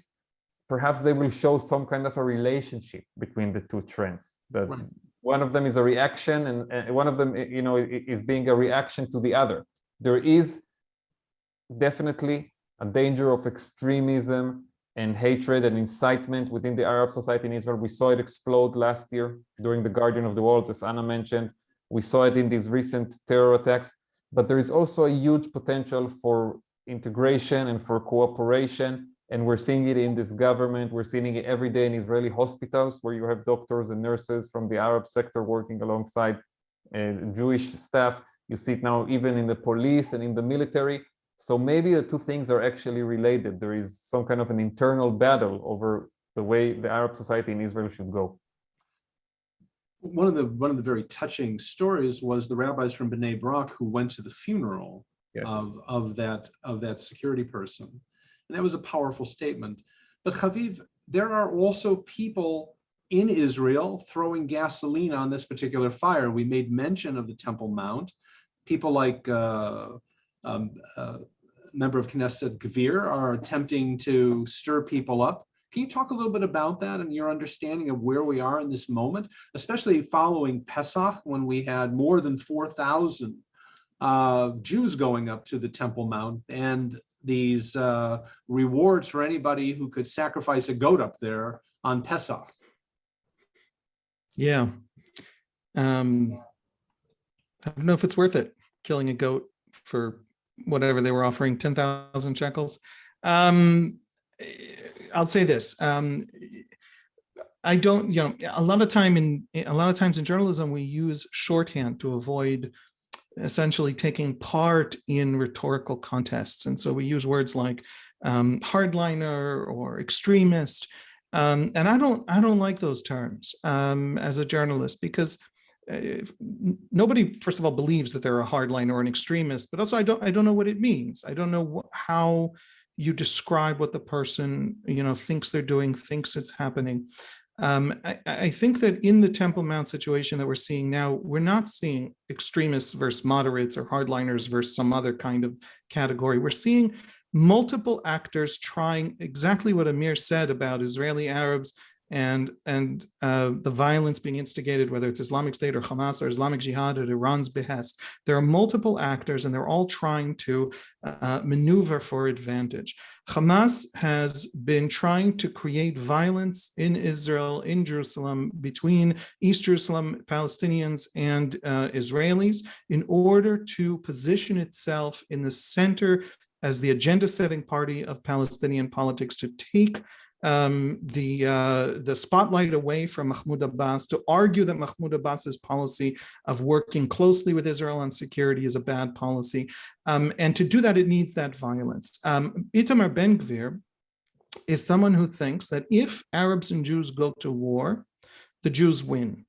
perhaps they will show some kind of a relationship between the 2 trends. That right. One of them is a reaction, and one of them, is being a reaction to the other. There is definitely a danger of extremism and hatred and incitement within the Arab society in Israel. We saw it explode last year during the Guardian of the Walls, as Anna mentioned. We saw it in these recent terror attacks. But there is also a huge potential for integration and for cooperation. And we're seeing it in this government. We're seeing it every day in Israeli hospitals where you have doctors and nurses from the Arab sector working alongside Jewish staff. You see it now even in the police and in the military. So maybe the 2 things are actually related. There is some kind of an internal battle over the way the Arab society in Israel should go. One of the very touching stories was the rabbis from Bnei Brak who went to the funeral yes. of that security person. And that was a powerful statement. But Haviv, there are also people in Israel throwing gasoline on this particular fire. We made mention of the Temple Mount. People like member of Knesset Gvir are attempting to stir people up. Can you talk a little bit about that and your understanding of where we are in this moment, especially following Pesach, when we had more than 4,000 Jews going up to the Temple Mount, and these rewards for anybody who could sacrifice a goat up there on Pesach? Yeah. I don't know if it's worth it, killing a goat for whatever they were offering, 10,000 shekels. I'll say this. I don't, a lot of times in journalism, we use shorthand to avoid essentially taking part in rhetorical contests. And so we use words like hardliner or extremist. And I don't like those terms as a journalist, because nobody, first of all, believes that they're a hardliner or an extremist, but also I don't know what it means. I don't know how you describe what the person, thinks they're doing, thinks it's happening. I think that in the Temple Mount situation that we're seeing now, we're not seeing extremists versus moderates or hardliners versus some other kind of category. We're seeing multiple actors trying exactly what Amir said about Israeli Arabs and the violence being instigated, whether it's Islamic State or Hamas or Islamic Jihad at Iran's behest. There are multiple actors, and they're all trying to maneuver for advantage. Hamas has been trying to create violence in Israel, in Jerusalem, between East Jerusalem Palestinians and Israelis, in order to position itself in the center as the agenda-setting party of Palestinian politics, to take the spotlight away from Mahmoud Abbas, to argue that Mahmoud Abbas's policy of working closely with Israel on security is a bad policy. And to do that, it needs that violence. Itamar Ben-Gvir is someone who thinks that if Arabs and Jews go to war, the Jews win.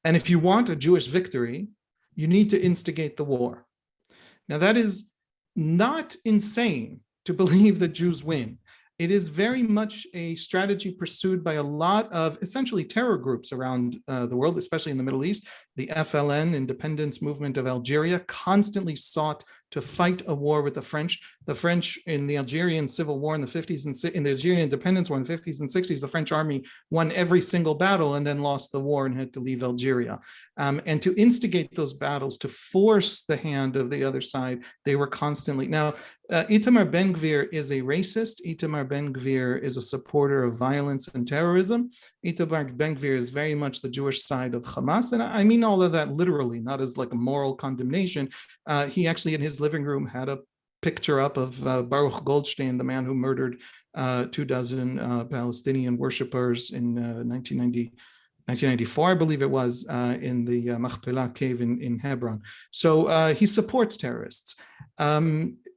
And if you want a Jewish victory, you need to instigate the war. Now, that is not insane to believe that Jews win. It is very much a strategy pursued by a lot of essentially terror groups around the world, especially in the Middle East. The FLN, Independence Movement of Algeria, constantly sought to fight a war with the French. The French in the Algerian Civil War in the 50s and in the Algerian Independence War in the 50s and 60s, the French army won every single battle and then lost the war and had to leave Algeria. And to instigate those battles, to force the hand of the other side, they were constantly. Now, Itamar Ben-Gvir is a racist. Itamar Ben-Gvir is a supporter of violence and terrorism. Itamar Ben-Gvir is very much the Jewish side of Hamas. And I mean all of that literally, not as like a moral condemnation. He actually in his living room had a picture up of Baruch Goldstein, the man who murdered 24 Palestinian worshippers in 1994, I believe it was, in the Machpelah cave in Hebron. So he supports terrorists.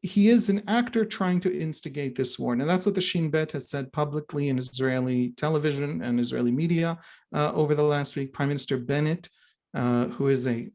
He is an actor trying to instigate this war. Now, that's what the Shin Bet has said publicly in Israeli television and Israeli media over the last week. Prime Minister Bennett, who is a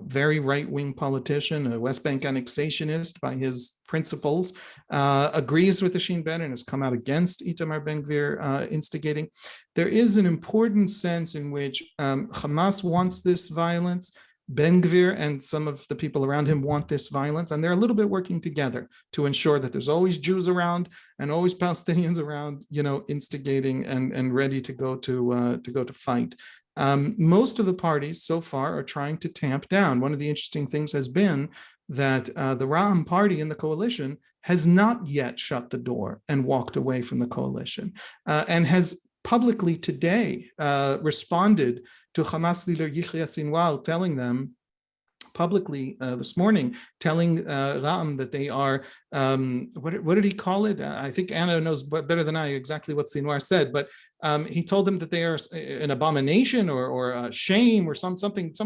very right-wing politician, a West Bank annexationist by his principles, agrees with the Shin Bet and has come out against Itamar Ben-Gvir instigating. There is an important sense in which Hamas wants this violence. Ben-Gvir and some of the people around him want this violence, and they're a little bit working together to ensure that there's always Jews around and always Palestinians around, instigating and ready to go to fight. Most of the parties so far are trying to tamp down. One of the interesting things has been that the Ra'am party in the coalition has not yet shut the door and walked away from the coalition, and has publicly today responded to Hamas leader Yahya Sinwar, telling them publicly this morning, telling Ra'am that they are, what did he call it? I think Anna knows better than I exactly what Sinwar said, but he told them that they are an abomination or a shame or some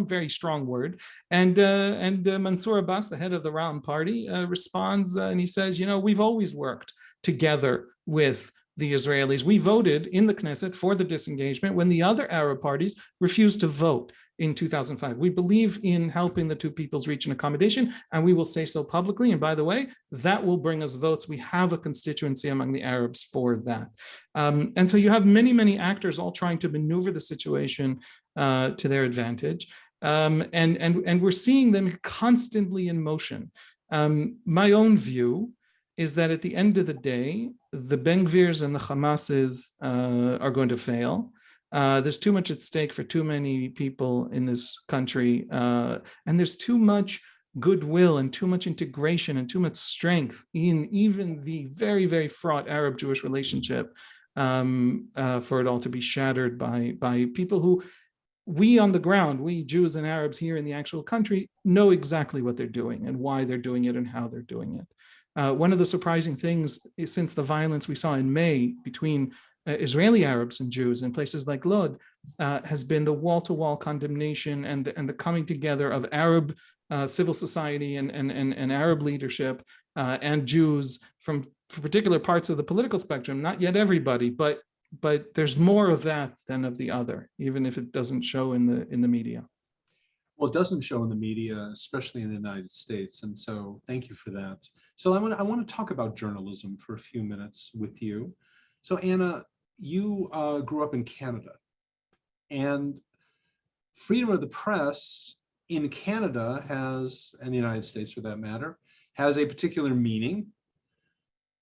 very strong word. And Mansour Abbas, the head of the Ra'am party, responds and he says, we've always worked together with the Israelis. We voted in the Knesset for the disengagement when the other Arab parties refused to vote. in 2005. We believe in helping the two peoples reach an accommodation, and we will say so publicly. And by the way, that will bring us votes. We have a constituency among the Arabs for that. And so you have many, many actors all trying to maneuver the situation to their advantage. And we're seeing them constantly in motion. My own view is that at the end of the day, the Ben Gvirs and the Hamases are going to fail. There's too much at stake for too many people in this country, and there's too much goodwill and too much integration and too much strength in even the very, very fraught Arab-Jewish relationship for it all to be shattered by people who we on the ground, we Jews and Arabs here in the actual country, know exactly what they're doing and why they're doing it and how they're doing it. One of the surprising things since the violence we saw in May between Israeli Arabs and Jews in places like Lod has been the wall-to-wall condemnation and the coming together of Arab civil society and Arab leadership and Jews from particular parts of the political spectrum, not yet everybody, but there's more of that than of the other, even if it doesn't show in the media. Well, it doesn't show in the media, especially in the United States. And so thank you for that. So I want to talk about journalism for a few minutes with you. So Anna, you grew up in Canada, and freedom of the press in Canada has, and the United States for that matter, has a particular meaning.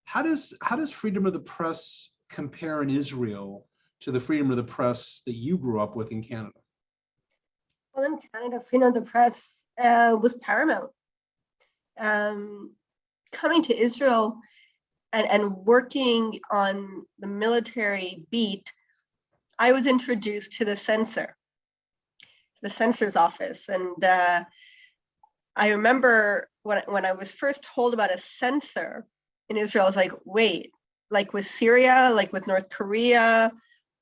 How does freedom of the press compare in Israel to the freedom of the press that you grew up with in Canada? Well, in Canada, freedom of the press was paramount. Coming to Israel and working on the military beat, I was introduced to the censor's office. And I remember when I was first told about a censor in Israel, I was like, wait, like with Syria, like with North Korea,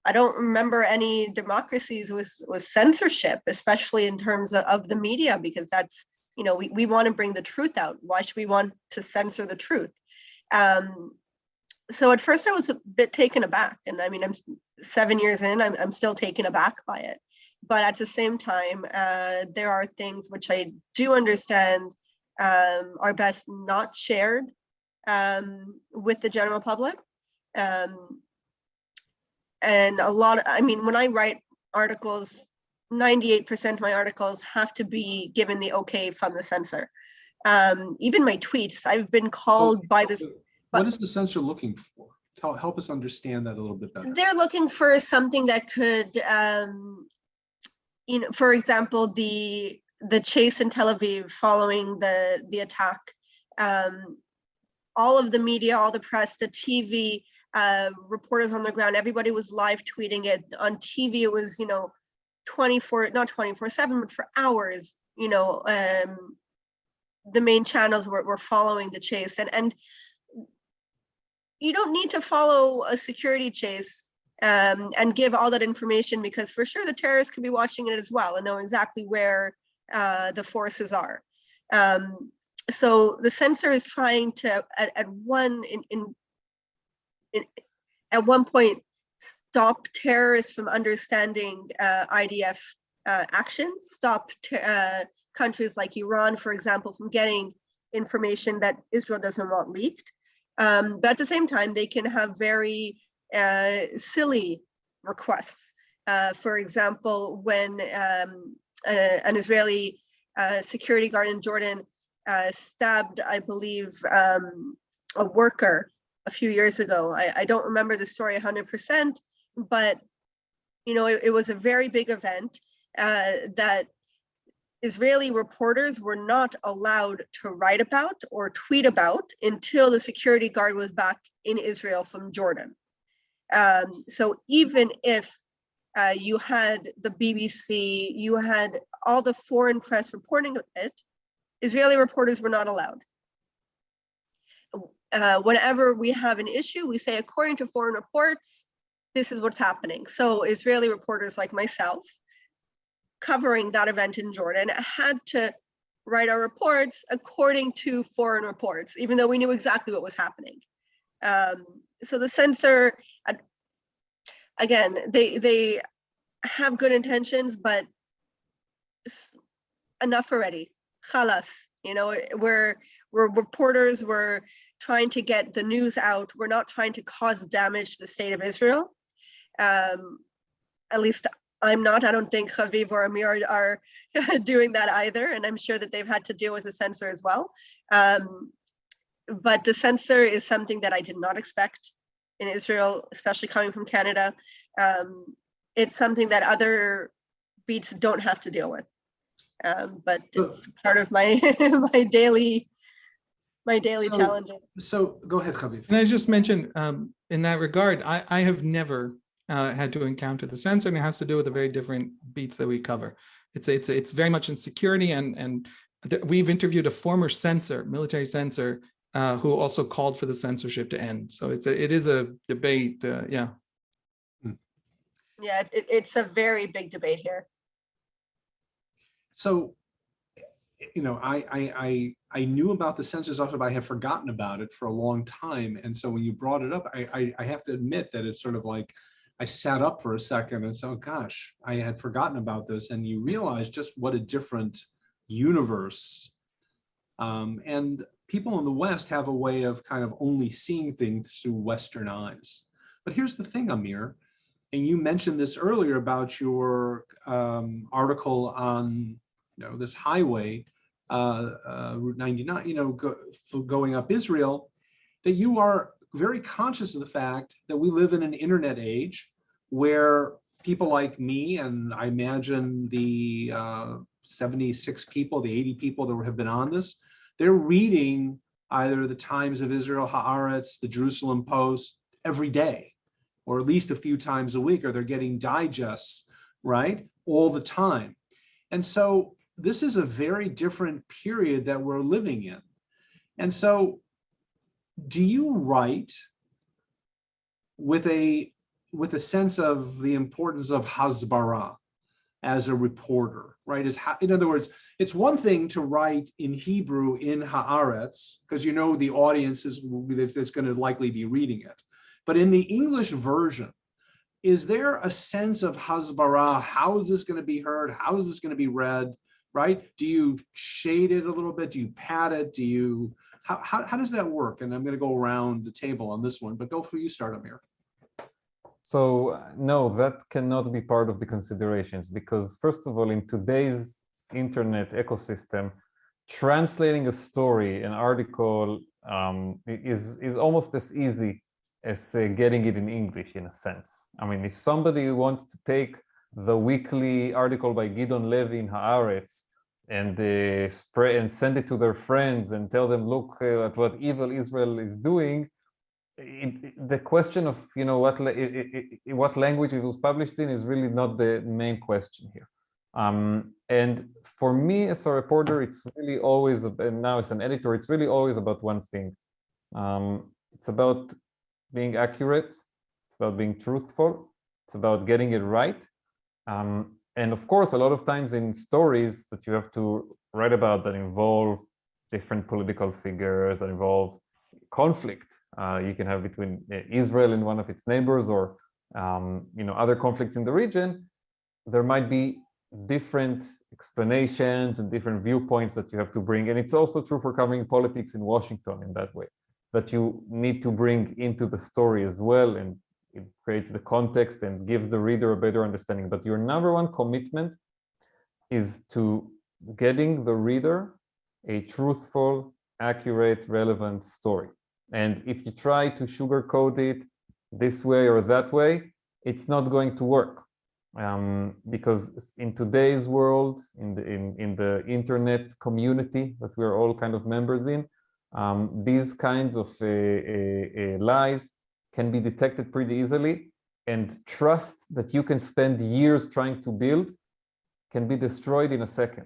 I don't remember any democracies with censorship, especially in terms of the media, because that's, we want to bring the truth out. Why should we want to censor the truth? So at first I was a bit taken aback. And I mean, I'm 7 years in, I'm still taken aback by it. But at the same time, there are things which I do understand are best not shared with the general public. And a lot, when I write articles, 98% of my articles have to be given the okay from the censor. Even my tweets, I've been called by this. What is the censor looking for? Help us understand that a little bit better. They're looking for something that could, for example, the chase in Tel Aviv following the attack. All of the media, all the press, the TV, reporters on the ground, everybody was live tweeting it. On TV, it was, not 24/7, but for hours, the main channels were following the chase. And you don't need to follow a security chase and give all that information, because for sure the terrorists could be watching it as well and know exactly where the forces are. So the censor is trying to, at one point, stop terrorists from understanding IDF actions, stop countries like Iran, for example, from getting information that Israel doesn't want leaked. But at the same time, they can have very silly requests. For example, when an Israeli security guard in Jordan stabbed, I believe, a worker a few years ago. I don't remember the story 100%, but it was a very big event that Israeli reporters were not allowed to write about or tweet about until the security guard was back in Israel from Jordan. So even if you had the BBC, you had all the foreign press reporting it, Israeli reporters were not allowed. Whenever we have an issue, we say, according to foreign reports, this is what's happening. So Israeli reporters like myself, covering that event in Jordan, had to write our reports according to foreign reports, even though we knew exactly what was happening. So the censor, again, they have good intentions, but enough already. Chalas, we're reporters, we're trying to get the news out. We're not trying to cause damage to the state of Israel. At least I'm not. I don't think Haviv or Amir are doing that either. And I'm sure that they've had to deal with the censor as well. But the censor is something that I did not expect in Israel, especially coming from Canada. It's something that other beats don't have to deal with. But it's part of my my daily challenges. So go ahead, Haviv. And I just mentioned in that regard, I have never had to encounter the censor, and it has to do with the very different beats that we cover. It's very much in security, and we've interviewed a former censor, military censor, who also called for the censorship to end. So it is a debate. Yeah. Yeah, it's a very big debate here. So, I knew about the census office, but I had forgotten about it for a long time. And so when you brought it up, I have to admit that it's sort of like I sat up for a second and said, oh gosh, I had forgotten about this. And you realize just what a different universe. And people in the West have a way of kind of only seeing things through Western eyes. But here's the thing, Amir, and you mentioned this earlier about your article on this highway, Route 99, going up Israel, that you are very conscious of the fact that we live in an internet age where people like me, and I imagine the 76 people, the 80 people that have been on this, they're reading either the Times of Israel, Ha'aretz, the Jerusalem Post every day, or at least a few times a week, or they're getting digests, right, all the time. And so this is a very different period that we're living in. And so do you write with a sense of the importance of hasbara as a reporter, right? In other words, it's one thing to write in Hebrew in Ha'aretz, because the audience that's going to likely be reading it. But in the English version, is there a sense of hasbara? How is this going to be heard? How is this going to be read, right? Do you shade it a little bit? Do you pad it? How does that work? And I'm going to go around the table on this one, but go for you start, Amir. So no, that cannot be part of the considerations, because first of all, in today's internet ecosystem, translating a story, an article, is almost as easy as getting it in English, in a sense. I mean, if somebody wants to take the weekly article by Gideon Levy in Haaretz and send it to their friends and tell them, look at what evil Israel is doing, the question of what language it was published in is really not the main question here. And for me as a reporter, it's really always, and now as an editor, it's really always about one thing. It's about being accurate, it's about being truthful, it's about getting it right. And of course, a lot of times in stories that you have to write about that involve different political figures, that involve conflict you can have between Israel and one of its neighbors, or other conflicts in the region, there might be different explanations and different viewpoints that you have to bring. And it's also true for covering politics in Washington in that way, that you need to bring into the story as well, and it creates the context and gives the reader a better understanding. But your number one commitment is to getting the reader a truthful, accurate, relevant story. And if you try to sugarcoat it this way or that way, it's not going to work. Because in today's world, in the internet community that we're all kind of members in, these kinds of lies can be detected pretty easily, and trust that you can spend years trying to build can be destroyed in a second.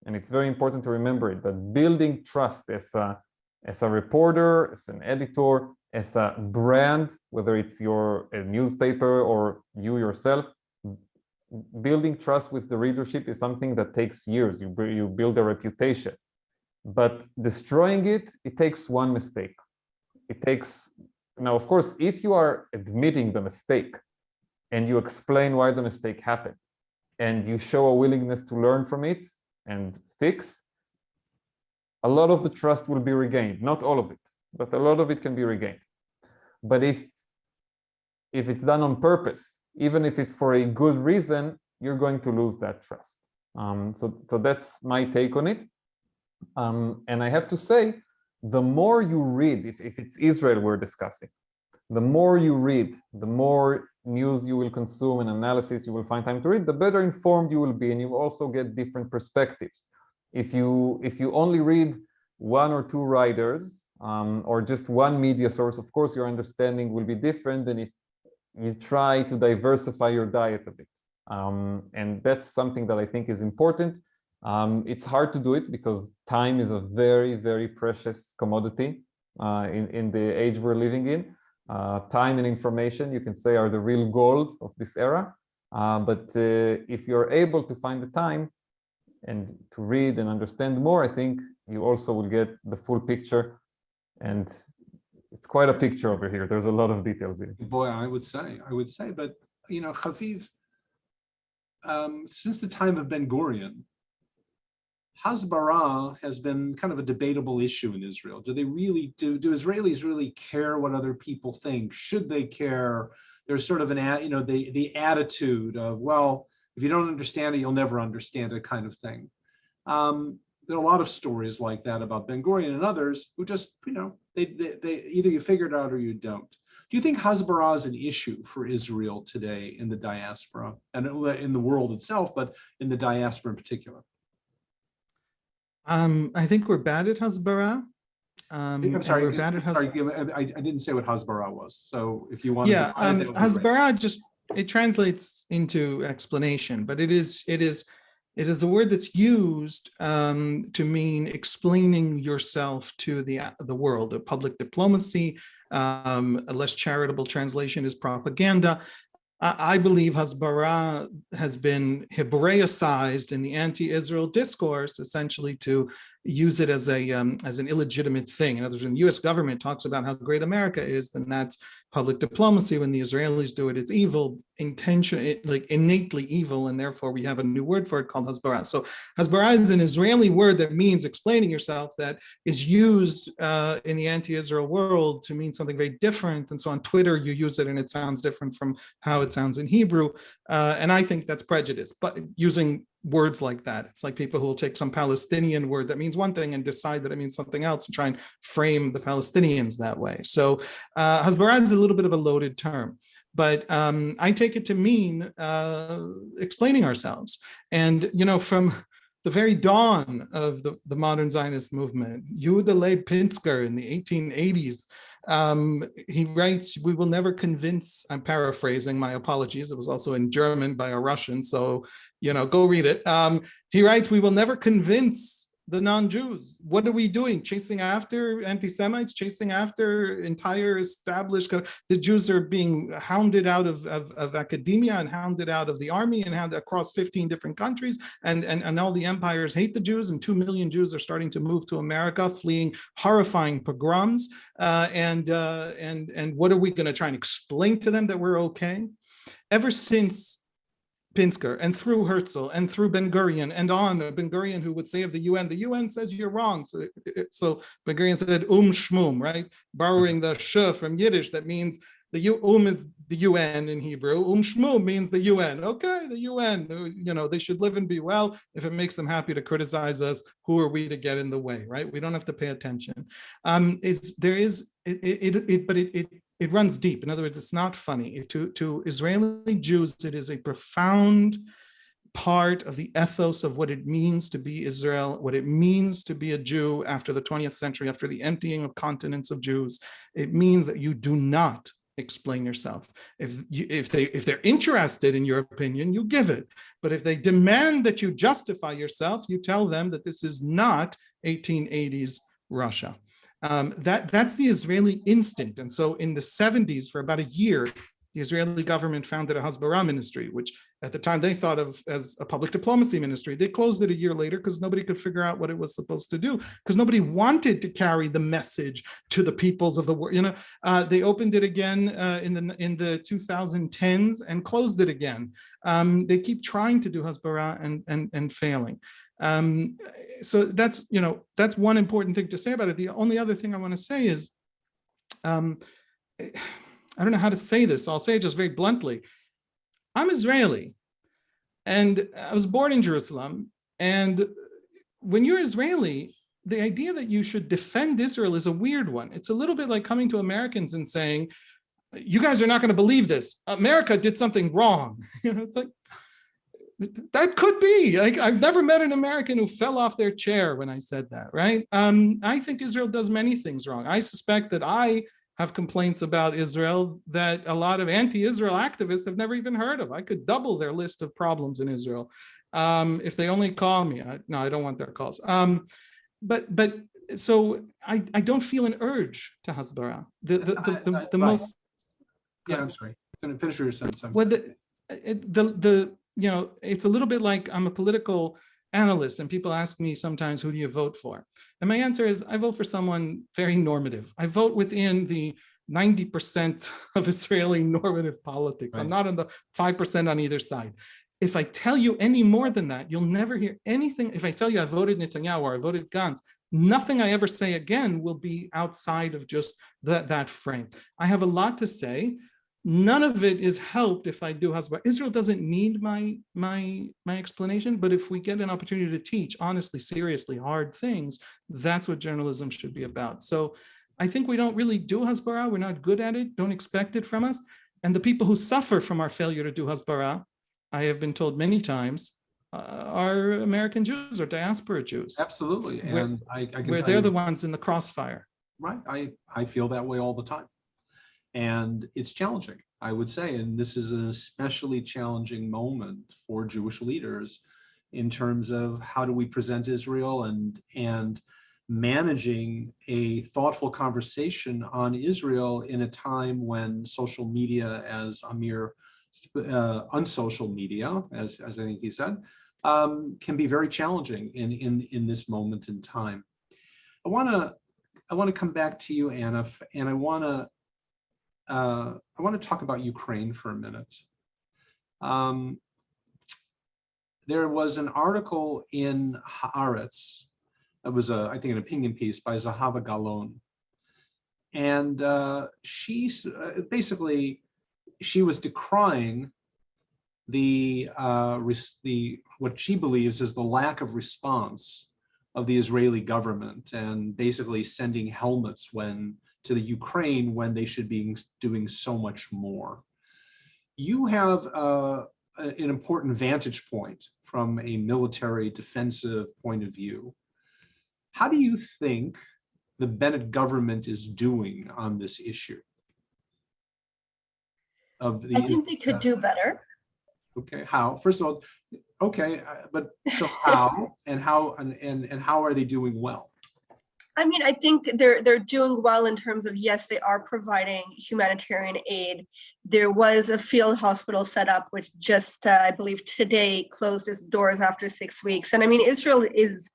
And it's very important to remember it, that building trust as a reporter, as an editor, as a brand, whether it's your newspaper or you yourself, building trust with the readership is something that takes years. You build a reputation, but destroying it takes one mistake. Now, of course, if you are admitting the mistake and you explain why the mistake happened, and you show a willingness to learn from it and fix, a lot of the trust will be regained. Not all of it, but a lot of it can be regained. But if it's done on purpose, even if it's for a good reason, you're going to lose that trust. So that's my take on it. And I have to say, the more you read, if it's Israel we're discussing, the more you read, the more news you will consume and analysis you will find time to read, the better informed you will be, and you also get different perspectives. If you only read one or two writers or just one media source, of course your understanding will be different than if you try to diversify your diet a bit. And that's something that I think is important. It's hard to do it because time is a very, very precious commodity in the age we're living in. Time and information, you can say, are the real gold of this era. But if you're able to find the time and to read and understand more, I think you also will get the full picture. And it's quite a picture over here. There's a lot of details in it. Boy, I would say, but Haviv, since the time of Ben Gurion, Hasbara has been kind of a debatable issue in Israel. Do Israelis really care what other people think? Should they care? There's sort of the attitude of, well, if you don't understand it, you'll never understand it, kind of thing. There are a lot of stories like that about Ben Gurion and others who just, they either you figure it out or you don't. Do you think Hasbara is an issue for Israel today in the diaspora and in the world itself, but in the diaspora in particular? I think we're bad at Hasbara. I'm sorry, we're bad at I didn't say what Hasbara was. So if you want to Hasbara it translates into explanation, but it is the word that's used to mean explaining yourself to the world. A public diplomacy, a less charitable translation is propaganda. I believe Hasbara has been Hebraicized in the anti-Israel discourse, essentially to use it as an illegitimate thing. In other words, when the U.S. government talks about how great America is, then that's public diplomacy. When the Israelis do it, it's evil, innately evil, and therefore we have a new word for it called Hasbara. So Hasbara is an Israeli word that means explaining yourself, that is used in the anti-Israel world to mean something very different. And so on Twitter, you use it and it sounds different from how it sounds in Hebrew. And I think that's prejudice, but using words like that, it's like people who will take some Palestinian word that means one thing and decide that it means something else and try and frame the Palestinians that way. So Hasbara is a little bit of a loaded term, but I take it to mean explaining ourselves. And, from the very dawn of the modern Zionist movement, Yehuda Leib Pinsker in the 1880s, he writes, we will never convince, I'm paraphrasing, my apologies, it was also in German by a Russian, so, go read it. He writes, we will never convince the non-Jews. What are we doing? Chasing after anti-Semites, chasing after entire established, the Jews are being hounded out of academia and hounded out of the army and hounded across 15 different countries. And all the empires hate the Jews, and 2 million Jews are starting to move to America, fleeing horrifying pogroms. And what are we going to try and explain to them that we're okay? Ever since Pinsker and through Herzl and through Ben Gurion and on, Ben Gurion who would say of the UN says you're wrong. So Ben Gurion said shmum, right? Borrowing the sh from Yiddish, that means the is the UN in Hebrew. Shmum means the UN. Okay, the UN, they should live and be well. If it makes them happy to criticize us, who are we to get in the way, right? We don't have to pay attention. It runs deep. In other words, it's not funny. To Israeli Jews, it is a profound part of the ethos of what it means to be Israel, what it means to be a Jew after the 20th century, after the emptying of continents of Jews. It means that you do not explain yourself. If they're interested in your opinion, you give it. But if they demand that you justify yourself, you tell them that this is not 1880s Russia. That's the Israeli instinct. And so in the 70s, for about a year, the Israeli government founded a Hasbara ministry, which at the time they thought of as a public diplomacy ministry. They closed it a year later because nobody could figure out what it was supposed to do, because nobody wanted to carry the message to the peoples of the world. They opened it again in the 2010s and closed it again. They keep trying to do Hasbara and failing. So that's one important thing to say about it. The only other thing I want to say is, I don't know how to say this, so I'll say it just very bluntly. I'm Israeli, and I was born in Jerusalem. And when you're Israeli, the idea that you should defend Israel is a weird one. It's a little bit like coming to Americans and saying, you guys are not going to believe this. America did something wrong. It's like, that could be. I've never met an American who fell off their chair when I said that, right? I think Israel does many things wrong. I suspect that I have complaints about Israel that a lot of anti-Israel activists have never even heard of. I could double their list of problems in Israel if they only call me. No, I don't want their calls. So I don't feel an urge to Hasbara. The most. Yeah, I'm sorry. Finish your sentence. Well, it's a little bit like I'm a political analyst, and people ask me sometimes, who do you vote for? And my answer is, I vote for someone very normative. I vote within the 90% of Israeli normative politics. Right. I'm not on the 5% on either side. If I tell you any more than that, you'll never hear anything. If I tell you I voted Netanyahu or I voted Gantz, nothing I ever say again will be outside of just that frame. I have a lot to say. None of it is helped if I do Hasbara. Israel doesn't need my explanation, but if we get an opportunity to teach honestly, seriously, hard things, that's what journalism should be about. So I think we don't really do Hasbara. We're not good at it. Don't expect it from us. And the people who suffer from our failure to do Hasbara, I have been told many times, are American Jews or diaspora Jews. Absolutely. And I can where they're the ones in the crossfire. Right. I feel that way all the time. And it's challenging, I would say, and this is an especially challenging moment for Jewish leaders in terms of how do we present Israel and managing a thoughtful conversation on Israel in a time when social media, as Amir, unsocial media, as I think he said, can be very challenging in this moment in time. I want to come back to you, Anna, and I want to talk about Ukraine for a minute. There was an article in Ha'aretz. It was, I think, an opinion piece by Zahava Galon. And she was decrying what she believes is the lack of response of the Israeli government, and basically sending helmets to the Ukraine when they should be doing so much more. You have an important vantage point from a military defensive point of view. How do you think the Bennett government is doing on this issue? I think they could do better. Okay, how? First of all, okay, but so how and how are they doing well? I mean, I think they're doing well in terms of, yes, they are providing humanitarian aid. There was a field hospital set up, which just, I believe today, closed its doors after 6 weeks. And I mean, Israel is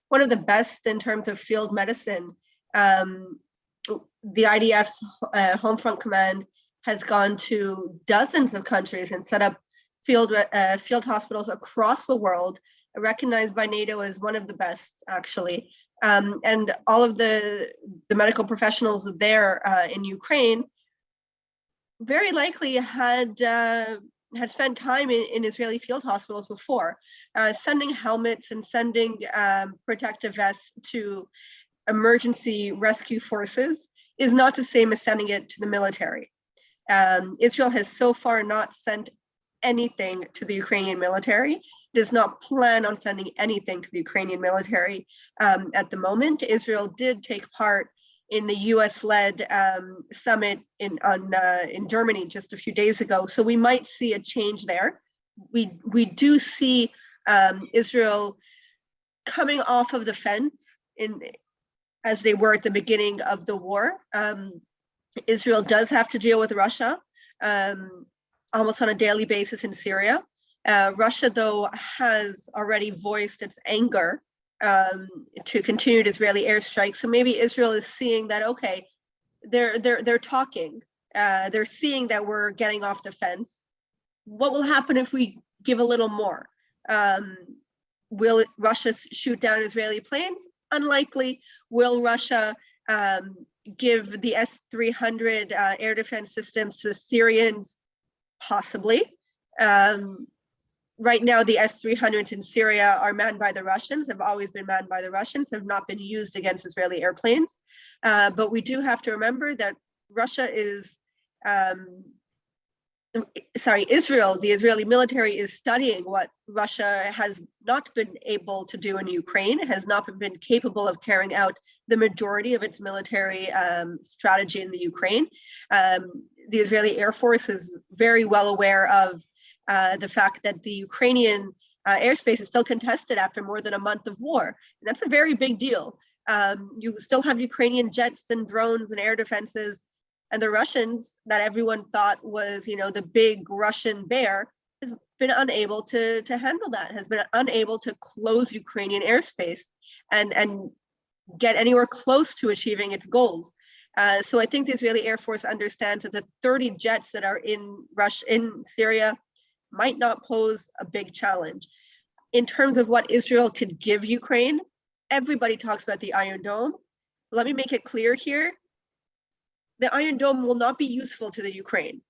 one of the best in terms of field medicine. The IDF's Home Front Command has gone to dozens of countries and set up field hospitals across the world, recognized by NATO as one of the best, actually. And all of the medical professionals there in Ukraine very likely had spent time in Israeli field hospitals before. Sending helmets and sending protective vests to emergency rescue forces is not the same as sending it to the military. Israel has so far not sent anything to the Ukrainian military, does not plan on sending anything to the Ukrainian military at the moment. Israel did take part in the US-led summit in Germany just a few days ago, so we might see a change there. We do see Israel coming off of the fence as they were at the beginning of the war. Israel does have to deal with Russia. almost on a daily basis in Syria. Russia, though, has already voiced its anger to continued Israeli airstrikes. So maybe Israel is seeing that, okay, they're talking. They're seeing that we're getting off the fence. What will happen if we give a little more? Will Russia shoot down Israeli planes? Unlikely. Will Russia give the S-300 air defense systems to the Syrians? Possibly. Right now, the S-300s in Syria are manned by the Russians, have always been manned by the Russians, have not been used against Israeli airplanes. But we do have to remember that Israel, the Israeli military is studying what Russia has not been able to do in Ukraine, has not been capable of carrying out the majority of its military strategy in the Ukraine. The Israeli Air Force is very well aware of the fact that the Ukrainian airspace is still contested after more than a month of war. And that's a very big deal. You still have Ukrainian jets and drones and air defenses, and the Russians that everyone thought was, the big Russian bear has been unable to handle that, has been unable to close Ukrainian airspace and get anywhere close to achieving its goals. So I think the Israeli Air Force understands that the 30 jets that are in Syria might not pose a big challenge. In terms of what Israel could give Ukraine, everybody talks about the Iron Dome. Let me make it clear here. The Iron Dome will not be useful to the Ukraine,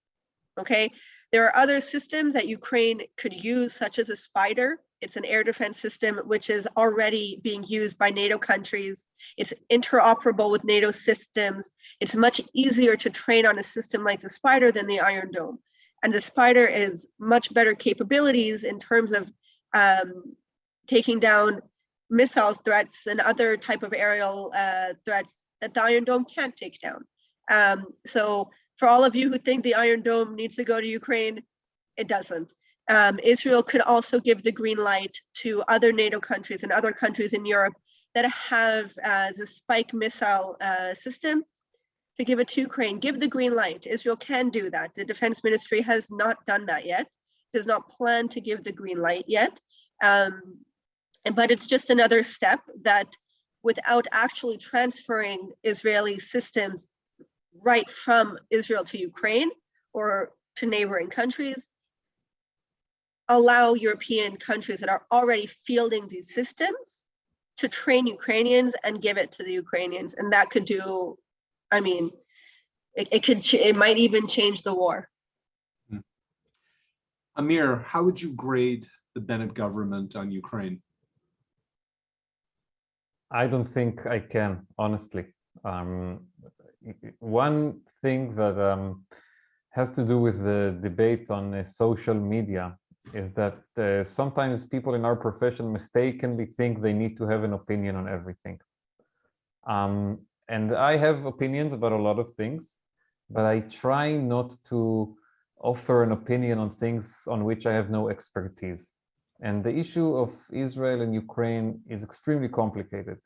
okay? There are other systems that Ukraine could use, such as a Spider. It's an air defense system which is already being used by NATO countries. It's interoperable with NATO systems. It's much easier to train on a system like the Spider than the Iron Dome. And the Spider is much better capabilities in terms of taking down missile threats and other type of aerial threats that the Iron Dome can't take down. So for all of you who think the Iron Dome needs to go to Ukraine, it doesn't. Israel could also give the green light to other NATO countries and other countries in Europe that have the Spike missile system to give it to Ukraine. Give the green light. Israel can do that. The Defense Ministry has not done that yet, does not plan to give the green light yet. But it's just another step that without actually transferring Israeli systems right from Israel to Ukraine or to neighboring countries, allow European countries that are already fielding these systems to train Ukrainians and give it to the Ukrainians. And that could do, it might even change the war. Amir, how would you grade the Bennett government on Ukraine? I don't think I can, honestly. One thing that has to do with the debate on social media is that sometimes people in our profession mistakenly think they need to have an opinion on everything. And I have opinions about a lot of things, but I try not to offer an opinion on things on which I have no expertise. And the issue of Israel and Ukraine is extremely complicated.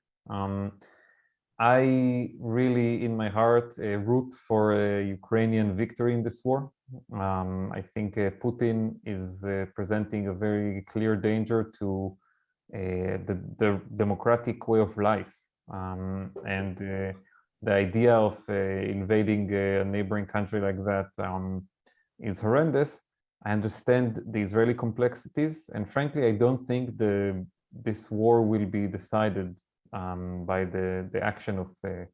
I really, in my heart, root for a Ukrainian victory in this war. I think Putin is presenting a very clear danger to the democratic way of life. And the idea of invading a neighboring country like that is horrendous. I understand the Israeli complexities, and frankly, I don't think this war will be decided by the action of the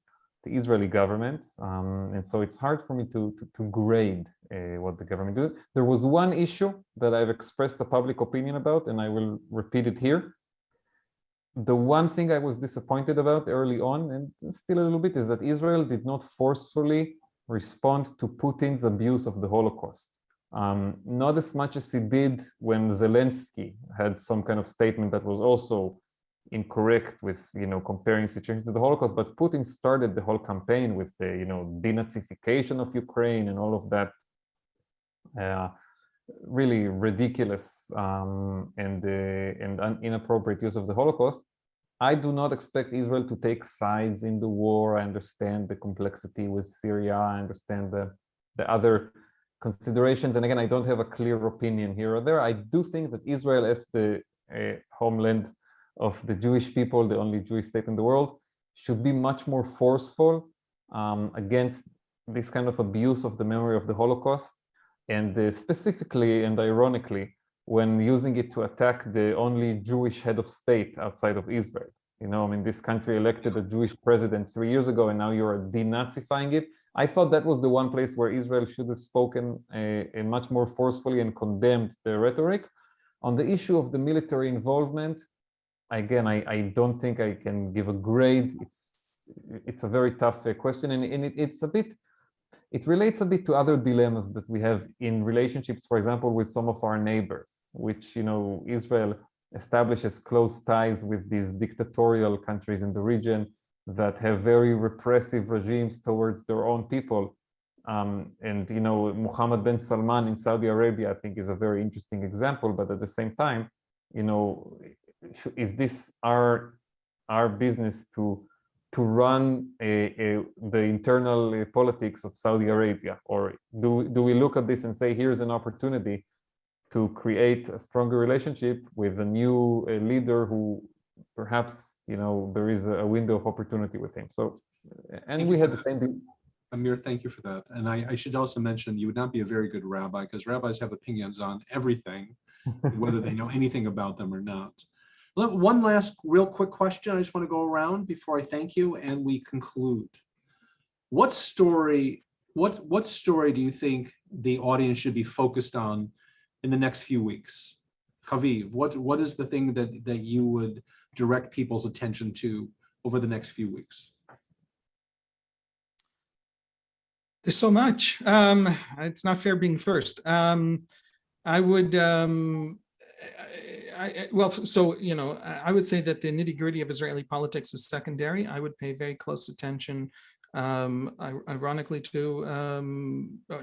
Israeli government, and so it's hard for me to grade what the government do. There was one issue that I've expressed a public opinion about, and I will repeat it here. The one thing I was disappointed about early on, and still a little bit, is that Israel did not forcefully respond to Putin's abuse of the Holocaust. Not as much as he did when Zelensky had some kind of statement that was also incorrect with, comparing situation to the Holocaust, but Putin started the whole campaign with the, denazification of Ukraine and all of that really ridiculous and inappropriate use of the Holocaust. I do not expect Israel to take sides in the war. I understand the complexity with Syria. I understand the other considerations. And again, I don't have a clear opinion here or there. I do think that Israel, as the homeland of the Jewish people, the only Jewish state in the world, should be much more forceful against this kind of abuse of the memory of the Holocaust, and specifically and ironically, when using it to attack the only Jewish head of state outside of Israel. You know, I mean, this country elected a Jewish president 3 years ago, and now you're denazifying it. I thought that was the one place where Israel should have spoken much more forcefully and condemned the rhetoric. On the issue of the military involvement, again, I don't think I can give a grade. It's a very tough question, and it relates a bit to other dilemmas that we have in relationships, for example, with some of our neighbors, which, you know, Israel establishes close ties with these dictatorial countries in the region that have very repressive regimes towards their own people. And, you know, Mohammed bin Salman in Saudi Arabia, I think, is a very interesting example. But at the same time, you know, is this our business to run the internal politics of Saudi Arabia? Or do we look at this and say, here's an opportunity to create a stronger relationship with a new leader who perhaps, you know, there is a window of opportunity with him. So, and we had the same thing. Amir, thank you for that. And I should also mention, you would not be a very good rabbi, because rabbis have opinions on everything, whether they know anything about them or not. One last real quick question. I just want to go around before I thank you and we conclude. What story do you think the audience should be focused on in the next few weeks? Haviv, what is the thing that you would direct people's attention to over the next few weeks? There's so much. It's not fair being first. I would, so, you know, I would say that the nitty-gritty of Israeli politics is secondary. I would pay very close attention, ironically to,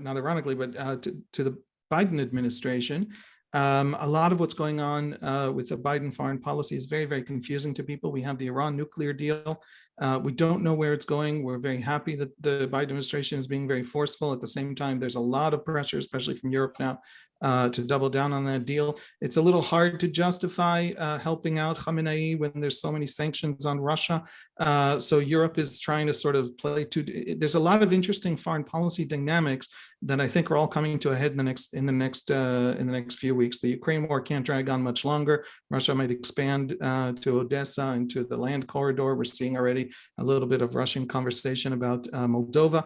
not ironically, but to the Biden administration. A lot of what's going on with the Biden foreign policy is very, very confusing to people. We have the Iran nuclear deal. We don't know where it's going. We're very happy that the Biden administration is being very forceful. At the same time, there's a lot of pressure, especially from Europe now, to double down on that deal. It's a little hard to justify helping out Khamenei when there's so many sanctions on Russia. So Europe is trying to sort of play there's a lot of interesting foreign policy dynamics that I think are all coming to a head in the next few weeks. The Ukraine war can't drag on much longer. Russia might expand to Odessa and to the land corridor. We're seeing already a little bit of Russian conversation about Moldova.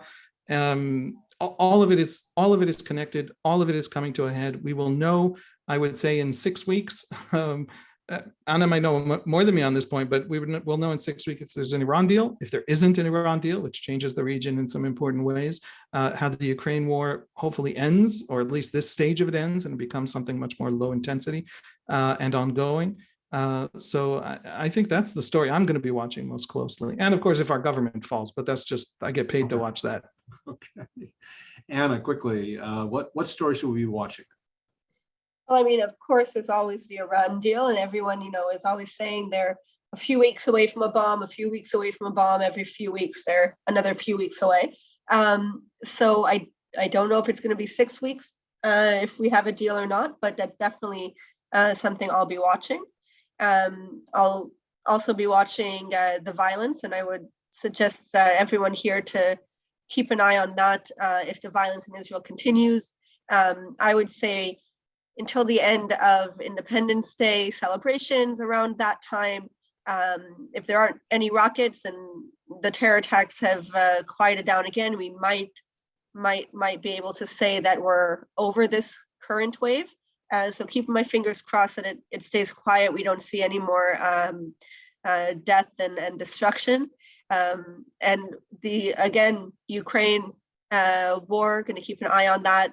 All of it is connected. All of it is coming to a head. We will know, I would say, in 6 weeks. Anna might know more than me on this point, but we'll know in 6 weeks if there's an Iran deal, if there isn't an Iran deal, which changes the region in some important ways, how the Ukraine war hopefully ends, or at least this stage of it ends and becomes something much more low intensity and ongoing. So I think that's the story I'm going to be watching most closely. And of course, if our government falls, but that's just, I get paid to watch that. Okay. Anna, quickly, what story should we be watching? Well, I mean, of course, there's always the Iran deal, and everyone, you know, is always saying they're a few weeks away from a bomb, a few weeks away from a bomb. Every few weeks, they're another few weeks away. So I don't know if it's going to be 6 weeks if we have a deal or not, but that's definitely something I'll be watching. I'll also be watching the violence, and I would suggest everyone here to keep an eye on that if the violence in Israel continues. I would say until the end of Independence Day celebrations around that time, if there aren't any rockets and the terror attacks have quieted down again, we might be able to say that we're over this current wave. So keeping my fingers crossed that it stays quiet. We don't see any more death and destruction. And again, Ukraine war, going to keep an eye on that.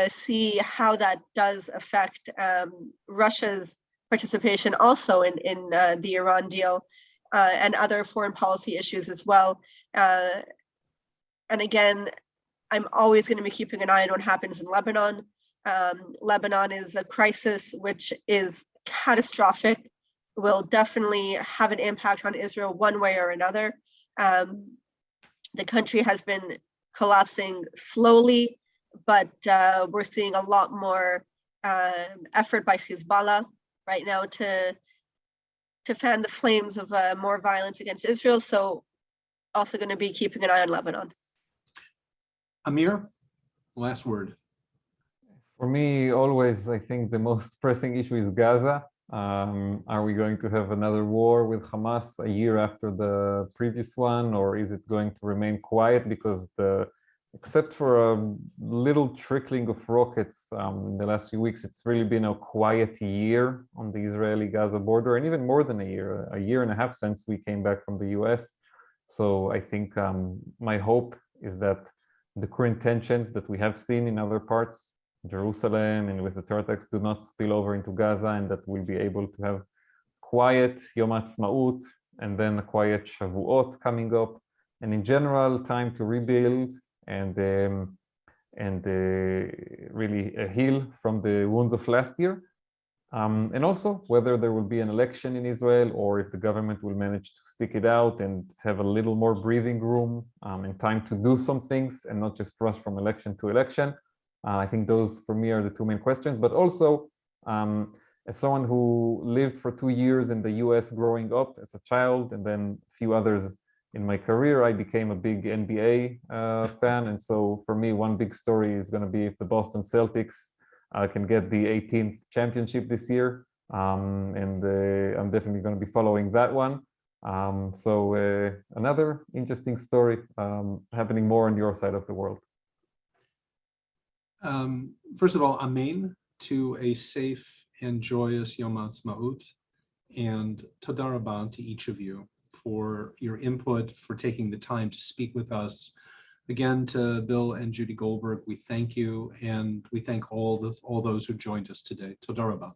See how that does affect Russia's participation also in the Iran deal and other foreign policy issues as well. And again, I'm always going to be keeping an eye on what happens in Lebanon. Lebanon is a crisis which is catastrophic, will definitely have an impact on Israel one way or another. The country has been collapsing slowly but we're seeing a lot more effort by Hezbollah right now to fan the flames of more violence against Israel. So also going to be keeping an eye on Lebanon. Amir, last word. For me, always, I think the most pressing issue is Gaza. Are we going to have another war with Hamas a year after the previous one, or is it going to remain quiet? Because except for a little trickling of rockets in the last few weeks, it's really been a quiet year on the Israeli-Gaza border, and even more than a year and a half since we came back from the US. So I think my hope is that the current tensions that we have seen in other parts, Jerusalem and with the terror attacks, do not spill over into Gaza, and that we'll be able to have quiet Yom Ha'atzmaut and then a quiet Shavuot coming up, and in general time to rebuild and really heal from the wounds of last year. And also whether there will be an election in Israel, or if the government will manage to stick it out and have a little more breathing room and time to do some things and not just rush from election to election. I think those for me are the two main questions, but also as someone who lived for 2 years in the US growing up as a child, and then a few others in my career, I became a big NBA fan. And so for me, one big story is going to be if the Boston Celtics can get the 18th championship this year. And I'm definitely going to be following that one. So another interesting story happening more on your side of the world. First of all, amen to a safe and joyous Yom Ha'atzmaut, and toda rabah to each of you for your input, for taking the time to speak with us. Again, to Bill and Judy Goldberg, we thank you, and we thank all those who joined us today. Toda rabah.